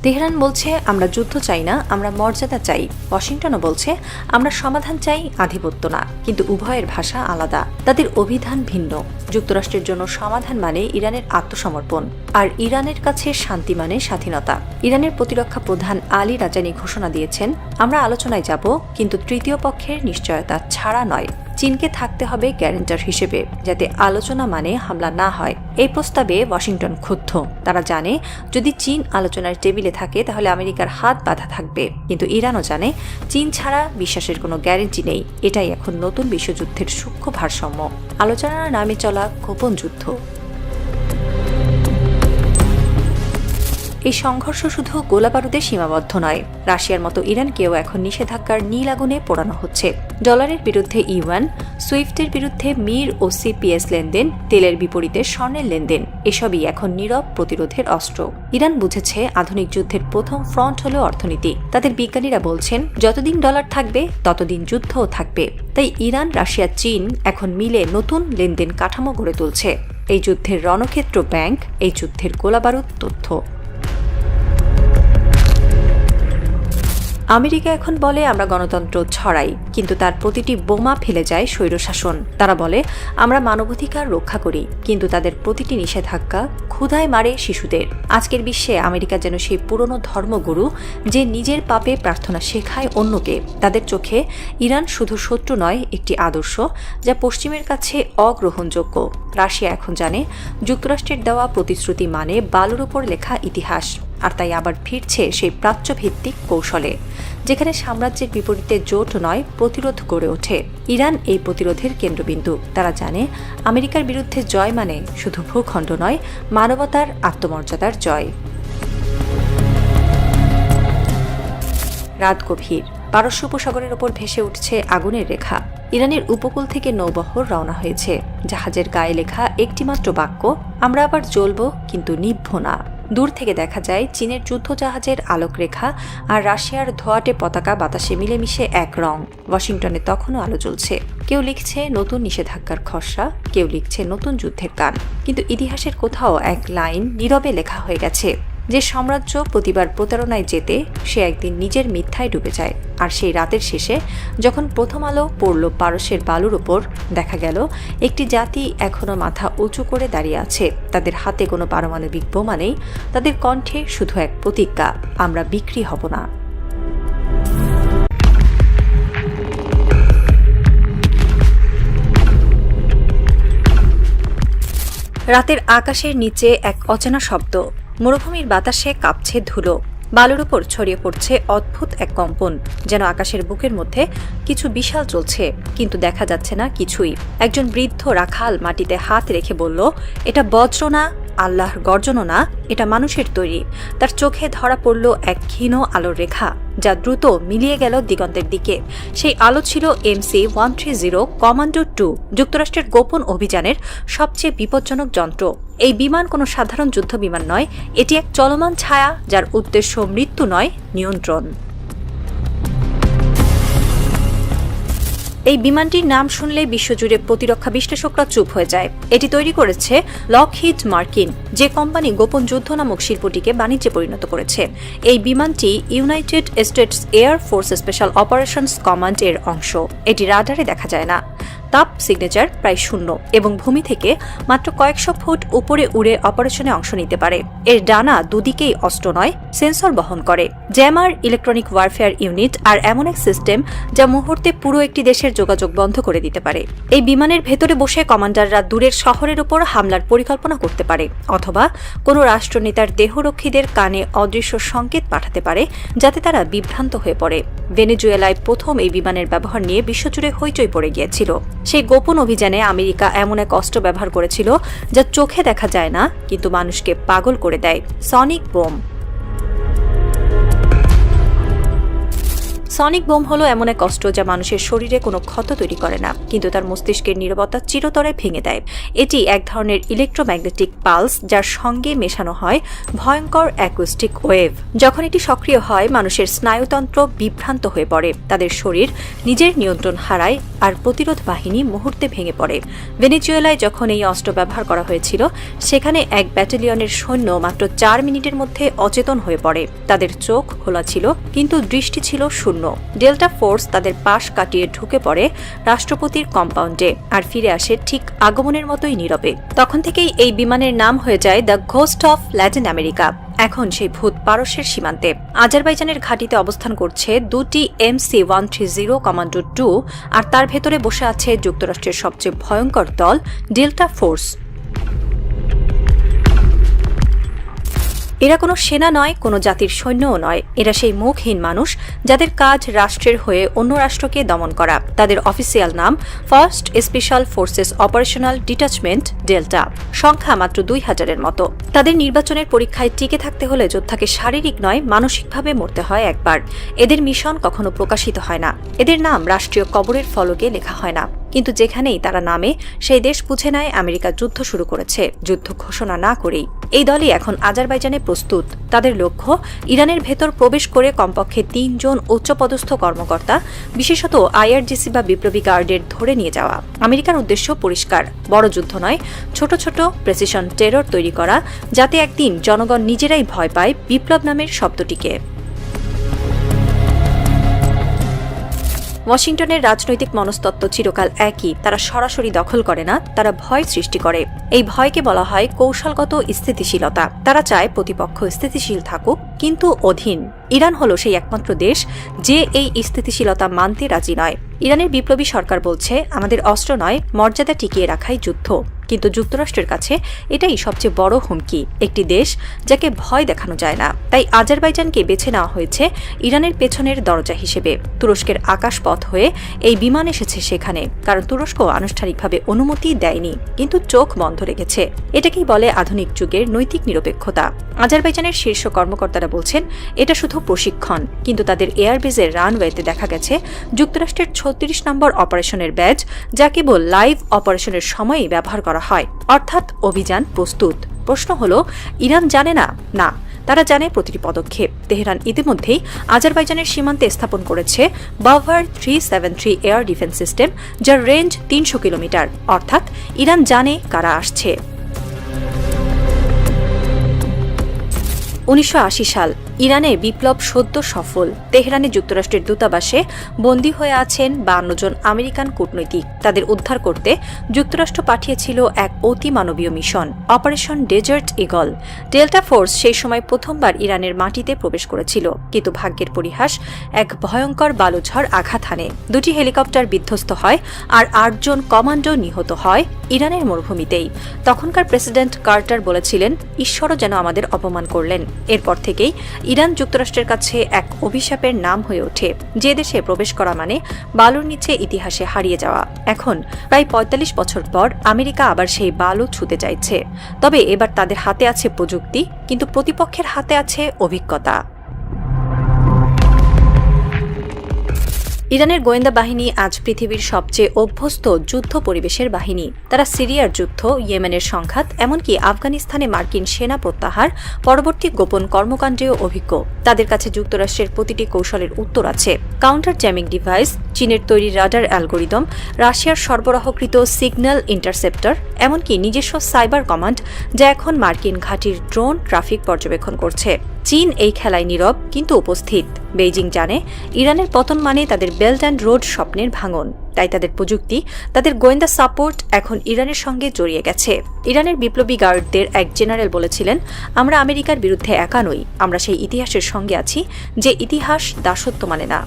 তেহরান বলছে, আমরা যুদ্ধ চাই না, আমরা মর্যাদা চাই। ওয়াশিংটনও বলছে, আমরা সমাধান চাই, আধিপত্য না। কিন্তু উভয়ের ভাষা আলাদা, তাদের অভিধান ভিন্ন। যুক্তরাষ্ট্রের জন্য সমাধান মানে ইরানের আত্মসমর্পণ, আর ইরানের কাছে শান্তি মানে স্বাধীনতা। ইরানের প্রতিরক্ষা প্রধান আলী রাজানি ঘোষণা দিয়েছেন, আমরা আলোচনায় যাব, কিন্তু তৃতীয় পক্ষের নিশ্চয়তা ছাড়া নয়। চীনকে থাকতে হবে গ্যারেন্টার হিসেবে, যাতে আলোচনা মানে হামলা না হয়। এই প্রস্তাবে ওয়াশিংটন ক্ষুব্ধ। তারা জানে, যদি চীন আলোচনার টেবিলে থাকে তাহলে আমেরিকার হাত বাঁধা থাকবে। কিন্তু ইরানও জানে, চীন ছাড়া বিশ্বাসের কোনো গ্যারেন্টি নেই। এটাই এখন নতুন বিশ্বযুদ্ধের সূক্ষ্ম ভারসাম্য, আলোচনার নামে চলা গোপন যুদ্ধ। এই সংঘর্ষ শুধু গোলাবারুদে সীমাবদ্ধ নয়। রাশিয়ার মতো ইরানকেও এখন নিষেধাজ্ঞার নীল আগুনে পোড়ানো হচ্ছে। ডলারের বিরুদ্ধে ইউয়ান, সুইফটের বিরুদ্ধে মির ও সিপিএস লেনদেন, তেলের বিপরীতে স্বর্ণের লেনদেন, এসবই এখন নীরব প্রতিরোধের অস্ত্র। ইরান বুঝেছে আধুনিক যুদ্ধের প্রথম ফ্রন্ট হল অর্থনীতি। তাদের বিজ্ঞানীরা বলছেন, যতদিন ডলার থাকবে ততদিন যুদ্ধও থাকবে। তাই ইরান, রাশিয়া, চীন এখন মিলে নতুন লেনদেন কাঠামো গড়ে তুলছে। এই যুদ্ধের রণক্ষেত্র ব্যাংক, এই যুদ্ধের গোলাবারুদ তথ্য। আমেরিকা এখন বলে, আমরা গণতন্ত্র ছড়াই, কিন্তু তার প্রতিটি বোমা ফেলে যায় স্বৈরশাসন। তারা বলে, আমরা মানবাধিকার রক্ষা করি, কিন্তু তাদের প্রতিটি নিষেধাজ্ঞা ক্ষুধায় মারে শিশুদের। আজকের বিশ্বে আমেরিকা যেন সেই পুরনো ধর্মগুরু, যে নিজের পাপে প্রার্থনা শেখায় অন্যকে। তাদের চোখে ইরান শুধু শত্রু নয়, একটি আদর্শ যা পশ্চিমের কাছে অগ্রহণযোগ্য। রাশিয়া এখন জানে, যুক্তরাষ্ট্রের দেওয়া প্রতিশ্রুতি মানে বালুর ওপর লেখা ইতিহাস। আর তাই আবার ফিরছে সেই প্রাচ্যভিত্তিক কৌশলে, যেখানে সাম্রাজ্যের বিপরীতে জোট নয়, প্রতিরোধ গড়ে ওঠে। ইরান এই প্রতিরোধের কেন্দ্রবিন্দু। তারা জানে, আমেরিকার বিরুদ্ধে জয় মানে শুধু ভূখণ্ড নয়, মানবতার, আত্মমর্যাদার জয়। রাত গভীর। পারস্য উপসাগরের ওপর ভেসে উঠছে আগুনের রেখা। ইরানের উপকূল থেকে নৌবহর রওনা হয়েছে। জাহাজের গায়ে লেখা একটিমাত্র বাক্য, আমরা আবার জ্বলব, কিন্তু নিভব না। দূর থেকে দেখা যায় চীনের যুদ্ধজাহাজের আলোকরেখা আর রাশিয়ার ধোঁয়াটে পতাকা বাতাসে মিলেমিশে এক রং। ওয়াশিংটনে তখনও আলো জ্বলছে। কেউ লিখছে নতুন নিষেধাজ্ঞার খসড়া, কেউ লিখছে নতুন যুদ্ধের গান। কিন্তু ইতিহাসের কোথাও এক লাইন নীরবে লেখা হয়ে গেছে, যে সাম্রাজ্য প্রতিবার প্রতারণায় যেতে, সে একদিন নিজের মিথ্যায় ডুবে যায়। আর সেই রাতের শেষে যখন প্রথম আলো পড়ল পারস্যের বালুর ওপর, দেখা গেল একটি জাতি এখনো মাথা উঁচু করে দাঁড়িয়ে আছে। তাদের হাতে কোনো পারমাণবিক বোমা নেই, তাদের কণ্ঠে শুধু এক প্রতিজ্ঞা, আমরা বিক্রি হব না। রাতের আকাশের নিচে এক অচেনা শব্দ। মরুভূমির বাতাসে কাঁপছে ধুলো। বালুর উপর ছড়িয়ে পড়ছে অদ্ভুত এক কম্পন, যেন আকাশের বুকের মধ্যে কিছু বিশাল চলছে, কিন্তু দেখা যাচ্ছে না কিছুই। একজন বৃদ্ধ রাখাল মাটিতে হাত রেখে বলল, এটা বজ্র না, আল্লাহর গর্জনও না, এটা মানুষের তৈরি। তার চোখে ধরা পড়ল এক ক্ষীণ আলোর রেখা, যা দ্রুত মিলিয়ে গেল দিগন্তের দিকে। সেই আলো ছিল MC-130 কমান্ডো 2, যুক্তরাষ্ট্রের গোপন অভিযানের সবচেয়ে বিপজ্জনক যন্ত্র। এই বিমান কোনো সাধারণ যুদ্ধ বিমান নয়, এটি এক চলমান ছায়া যার উদ্দেশ্য মৃত্যু নয়, নিয়ন্ত্রণ। এই বিমানটির নাম শুনলে বিশ্বজুড়ে প্রতিরক্ষা বিশ্লেষকরা চুপ হয়ে যায়। এটি তৈরি করেছে লকহিড মার্টিন, যে কোম্পানি গোপন যুদ্ধ নামক শিল্পটিকে বাণিজ্যে পরিণত করেছে। এই বিমানটি United states air force special operations command এর অংশ। এটি রাডারে দেখা যায় না। তাপ সিগনেচার প্রায় 0 এবং ভূমি থেকে মাত্র কয়েকশো ফুট উপরে উড়ে অপারেশনে অংশ নিতে পারে। এর ডানা দুদিকেই অস্ত্র নয়, সেন্সর বহন করে, জ্যামার, ইলেকট্রনিক ওয়ারফেয়ার ইউনিট আর এমন এক সিস্টেম যা মুহূর্তে পুরো একটি দেশের যোগাযোগ বন্ধ করে দিতে পারে। এই বিমানের ভেতরে বসে কমান্ডাররা দূরের শহরের উপর হামলার পরিকল্পনা করতে পারে, অথবা কোনো রাষ্ট্রনেতার দেহরক্ষীদের কানে অদৃশ্য সংকেত পাঠাতে পারে যাতে তারা বিভ্রান্ত হয়ে পড়ে। ভেনেজুয়েলায় প্রথম এই বিমানের ব্যবহার নিয়ে বিশ্বজুড়ে হইচই পড়ে গিয়েছিল। সেই গোপন অভিযানে আমেরিকা এমন এক অস্ত্র ব্যবহার করেছিল যা চোখে দেখা যায় না, কিন্তু মানুষকে পাগল করে দেয়, সনিক বোম। সনিক বোম হলো এমন এক অস্ত্র যা মানুষের শরীরে কোনো ক্ষত তৈরি করে না, কিন্তু তার মস্তিষ্কের নীরবতা চিরতরে ভেঙে দেয়। এটি এক ধরনের ইলেকট্রোম্যাগনেটিক পালস, যার সঙ্গে মেশানো হয় ভয়ঙ্কর অ্যাকুস্টিক ওয়েভ। যখন এটি সক্রিয় হয়, মানুষের স্নায়ুতন্ত্র বিভ্রান্ত হয়ে পড়ে, তাদের শরীর নিজের নিয়ন্ত্রণ হারায় আর প্রতিরোধ বাহিনী মুহূর্তে ভেঙে পড়ে। ভেনেজুয়েলায় যখন এই অস্ত্র ব্যবহার করা হয়েছিল, সেখানে এক ব্যাটালিয়নের সৈন্য মাত্র 4 মিনিটের মধ্যে অচেতন হয়ে পড়ে। তাদের চোখ খোলা ছিল, কিন্তু দৃষ্টি ছিল শূন্য। ডেল্টা ফোর্স তাদের পাশ কাটিয়ে ঢুকে পড়ে রাষ্ট্রপতির কম্পাউন্ডে আর ফিরে আসে ঠিক আগমনের মতোই নীরবে। তখন থেকেই এই বিমানের নাম হয়ে যায় the ghost of Latin America. এখন সেই ভূত পারস্যের সীমান্তে। আজারবাইজানের ঘাঁটিতে অবস্থান করছে 2টি MC-130 কমান্ডো 2, আর তার ভেতরে বসে আছে যুক্তরাষ্ট্রের সবচেয়ে ভয়ঙ্কর দল, ডেল্টা ফোর্স। এরা কোনো সেনা নয়, কোনো জাতির সৈন্যও নয়। এরা সেই মুখহীন মানুষ যাদের কাজ রাষ্ট্রের হয়ে অন্য রাষ্ট্রকে দমন করা। তাদের অফিসিয়াল নাম first special forces operational detachment delta. সংখ্যা মাত্র 2000-এর মতো। তাদের নির্বাচনের পরীক্ষায় টিকে থাকতে হলে যোদ্ধাকে শারীরিক নয়, মানসিকভাবে মরতে হয় একবার। এদের মিশন কখনো প্রকাশিত হয় না, এদের নাম রাষ্ট্রীয় কবরের ফলকে লেখা হয় না, কিন্তু যেখানেই তারা নামে, সেই দেশ বুঝে নেয় আমেরিকা যুদ্ধ শুরু করেছে, যুদ্ধ ঘোষণা না করেই। এই দলই এখন আজারবাইজানে প্রস্তুত। তাদের লক্ষ্য ইরানের ভেতর প্রবেশ করে কমপক্ষে 3 জন উচ্চপদস্থ কর্মকর্তা, বিশেষত IRGC বা বিপ্লবী গার্ডের ধরে নিয়ে যাওয়া। আমেরিকার উদ্দেশ্য পরিষ্কার, বড় যুদ্ধ নয়, ছোট ছোট প্রেসিশন টেরর তৈরি করা, যাতে একদিন জনগণ নিজেরাই ভয় পায় বিপ্লব নামের শব্দটিকে। ওয়াশিংটনের রাজনৈতিক মনস্তত্ত্ব চিরকাল একই। তারা সরাসরি দখল করে না, তারা ভয় সৃষ্টি করে। এই ভয়কে বলা হয় কৌশলগত স্থিতিশীলতা। তারা চায় প্রতিপক্ষ স্থিতিশীল থাকুক, কিন্তু অধীন। ইরান হলো সেই একমাত্র দেশ যে এই স্থিতিশীলতা মানতে রাজি নয়। ইরানের বিপ্লবী সরকার বলছে, আমাদের অস্ত্র নয়, মর্যাদা টিকিয়ে রাখাই যুদ্ধ। কিন্তু যুক্তরাষ্ট্রের কাছে এটাই সবচেয়ে বড় হুমকি, একটি দেশ যাকে ভয় দেখানো যায় না। তাই আজারবাইজানকে বেছে নেওয়া হয়েছে ইরানের পেছনের দরজা হিসেবে। তুরস্কের আকাশপথ হয়ে এই বিমান এসেছে সেখানে, কারণ তুরস্ক আনুষ্ঠানিকভাবে অনুমতি দেয়নি, কিন্তু চোখ বন্ধ রেখেছে। এটাকেই বলে আধুনিক যুগের নৈতিক নিরপেক্ষতা। আজারবাইজানের শীর্ষ কর্মকর্তারা বলছেন, এটা শুধু প্রশিক্ষণ, কিন্তু তাদের এয়ারবেজের রানওয়েতে দেখা গেছে যুক্তরাষ্ট্রের 36 নম্বর অপারেশনের ব্যাজ, যা কেবল লাইভ অপারেশনের সময়ই ব্যবহার করা হয়, অর্থাৎ অভিযান প্রস্তুত। প্রশ্ন হলো, ইরান জানে না? না, তারা জানে প্রতিটি পদক্ষেপ। তেহরান ইতিমধ্যেই আজারবাইজানের সীমান্তে স্থাপন করেছে বাভার 373 এয়ার ডিফেন্স সিস্টেম, যার রেঞ্জ 300 কিলোমিটার। অর্থাৎ ইরান জানে কারা আসছে। 1980 সাল, ইরানে বিপ্লব সদ্য সফল। তেহরানে যুক্তরাষ্ট্রের দূতাবাসে বন্দী হয়ে আছেন 52 জন আমেরিকান কূটনৈতিক। তাদের উদ্ধার করতে যুক্তরাষ্ট্র পাঠিয়েছিল এক অতিমানবীয় mission, operation desert eagle. Delta force সেই সময় প্রথমবার ইরানের মাটিতে প্রবেশ করেছিল, কিন্তু ভাগ্যের পরিহাস, এক ভয়ঙ্কর বালুঝড় আঘাত হানে। 2টি হেলিকপ্টার বিধ্বস্ত হয় আর 8 জন কমান্ডো নিহত হয় ইরানের মরুভূমিতেই। তখনকার প্রেসিডেন্ট কার্টার বলেছিলেন, ঈশ্বরও যেন আমাদের অপমান করলেন। এরপর থেকেই ইরান যুক্তরাষ্ট্রের কাছে এক অভিশাপের নাম হয়ে ওঠে, যে দেশে প্রবেশ করা মানে বালুর নিচে ইতিহাসে হারিয়ে যাওয়া। এখন প্রায় ৪৫ বছর পর আমেরিকা আবার সেই বালু ছুঁতে চাইছে। তবে এবার তাদের হাতে আছে প্রযুক্তি, কিন্তু প্রতিপক্ষের হাতে আছে অভিজ্ঞতা। ইরানের গোয়েন্দা বাহিনী আজ পৃথিবীর সবচেয়ে অভ্যস্ত যুদ্ধ পরিবেশের বাহিনী। তারা সিরিয়ার যুদ্ধ, ইয়েমেনের সংঘাত, এমনকি আফগানিস্তানে মার্কিন সেনা প্রত্যাহার পরবর্তী গোপন কর্মকাণ্ডেও অভিজ্ঞ। তাদের কাছে যুক্তরাষ্ট্রের প্রতিটি কৌশলের উত্তর আছে। কাউন্টার জ্যামিং ডিভাইস, চীনের তৈরি রাডার অ্যালগোরিদম, রাশিয়ার সরবরাহকৃত সিগন্যাল ইন্টারসেপ্টর, এমনকি নিজস্ব সাইবার কমান্ড, যা এখন মার্কিন ঘাঁটির ড্রোন ট্রাফিক পর্যবেক্ষণ করছে। চীন এই খেলায় নীরব কিন্তু উপস্থিত। বেইজিং জানে ইরানের পতন মানে তাদের বেল্ট অ্যান্ড রোড স্বপ্নের ভাঙন। তাই তাদের প্রযুক্তি, তাদের গোয়েন্দা সাপোর্ট এখন ইরানের সঙ্গে জড়িয়ে গেছে। ইরানের বিপ্লবী গার্ডদের এক জেনারেল বলেছিলেন, আমরা আমেরিকার বিরুদ্ধে একা নই, আমরা সেই ইতিহাসের সঙ্গে আছি যে ইতিহাস দাসত্ব মানে না।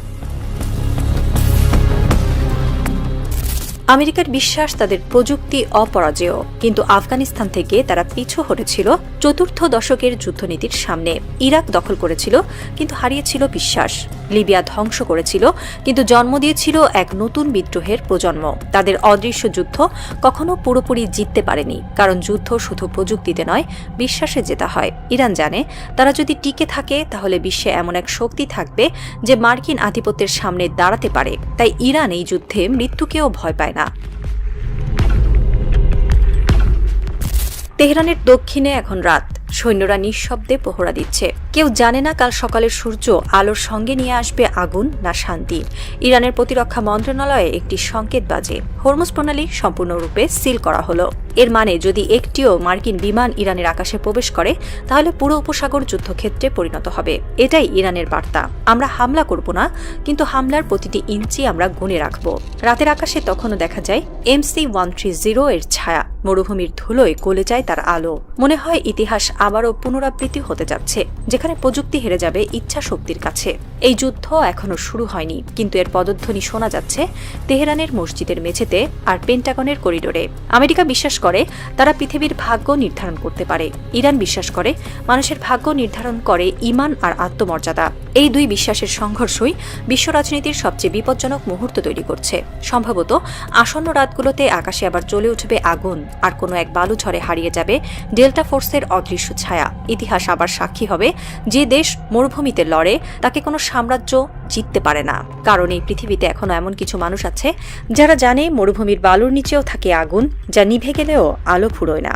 আমেরিকার বিশ্বাস তাদের প্রযুক্তি অপরাজেয়, কিন্তু আফগানিস্তান থেকে তারা পিছু হটেছিল চতুর্থ দশকের যুদ্ধনীতির সামনে। ইরাক দখল করেছিল, কিন্তু হারিয়েছিল বিশ্বাস। লিবিয়া ধ্বংস করেছিল, কিন্তু জন্ম দিয়েছিল এক নতুন বিদ্রোহের প্রজন্ম। তাদের অদৃশ্য যুদ্ধ কখনো পুরোপুরি জিততে পারেনি, কারণ যুদ্ধ শুধু প্রযুক্তিতে নয়, বিশ্বাসে জেতা হয়। ইরান জানে তারা যদি টিকে থাকে তাহলে বিশ্বে এমন এক শক্তি থাকবে যে মার্কিন আধিপত্যের সামনে দাঁড়াতে পারে। তাই ইরান এই যুদ্ধে মৃত্যুকেও ভয় পায় না। তেহরানের দক্ষিণে এখন রাত। সৈন্যরা নিঃশব্দে পহরা দিচ্ছে। কেউ জানে না কাল সকালের সূর্য আলোর সঙ্গে নিয়ে আসবে আগুন না শান্তি। ইরানের প্রতিরক্ষা মন্ত্রণালয়ে একটি সংকেত বাজে, হরমুজ প্রণালী সম্পূর্ণরূপে সিল করা হলো। এর মানে যদি একটিও মার্কিন বিমান ইরানের আকাশে প্রবেশ করে তাহলে পুরো উপসাগর যুদ্ধক্ষেত্রে পরিণত হবে। এটাই ইরানের বার্তা, আমরা হামলা করব না, কিন্তু হামলার প্রতিটি ইঞ্চি আমরা গুনে রাখব। রাতের আকাশে তখনও দেখা যায় MC-130 এর ছায়া। মরুভূমির ধুলোয় গলে যায় তার আলো। মনে হয় ইতিহাস আবারও পুনরাবৃত্তি হতে যাচ্ছে, যেখানে প্রযুক্তি হেরে যাবে ইচ্ছা শক্তির কাছে। এই যুদ্ধ এখনো শুরু হয়নি, কিন্তু এর পদধ্বনি শোনা যাচ্ছে তেহরানের মসজিদের মেঝেতে আর পেন্টাগনের করিডোরে। আমেরিকা বিশ্বাস করে তারা পৃথিবীর ভাগ্য নির্ধারণ করতে পারে। ইরান বিশ্বাস করে মানুষের ভাগ্য নির্ধারণ করে ঈমান আর আত্মমর্যাদা। এই দুই বিশ্বাসের সংঘর্ষই বিশ্ব রাজনীতির সবচেয়ে বিপজ্জনক মুহূর্ত তৈরি করছে। সম্ভবত আসন্ন রাতগুলোতে আকাশে আবার জ্বলে উঠবে আগুন, আর কোনো এক বালুঝড়ে হারিয়ে যাবে ডেল্টা ফোর্সের অদৃশ্য ছায়া। ইতিহাস আবার সাক্ষী হবে, যে দেশ মরুভূমিতে লড়ে তাকে কোনো সাম্রাজ্য জিততে পারে না। কারণ এই পৃথিবীতে এখনো এমন কিছু মানুষ আছে যারা জানে মরুভূমির বালুর নিচেও থাকে আগুন, যা নিভে গেলেও আলো ফুরোয় না।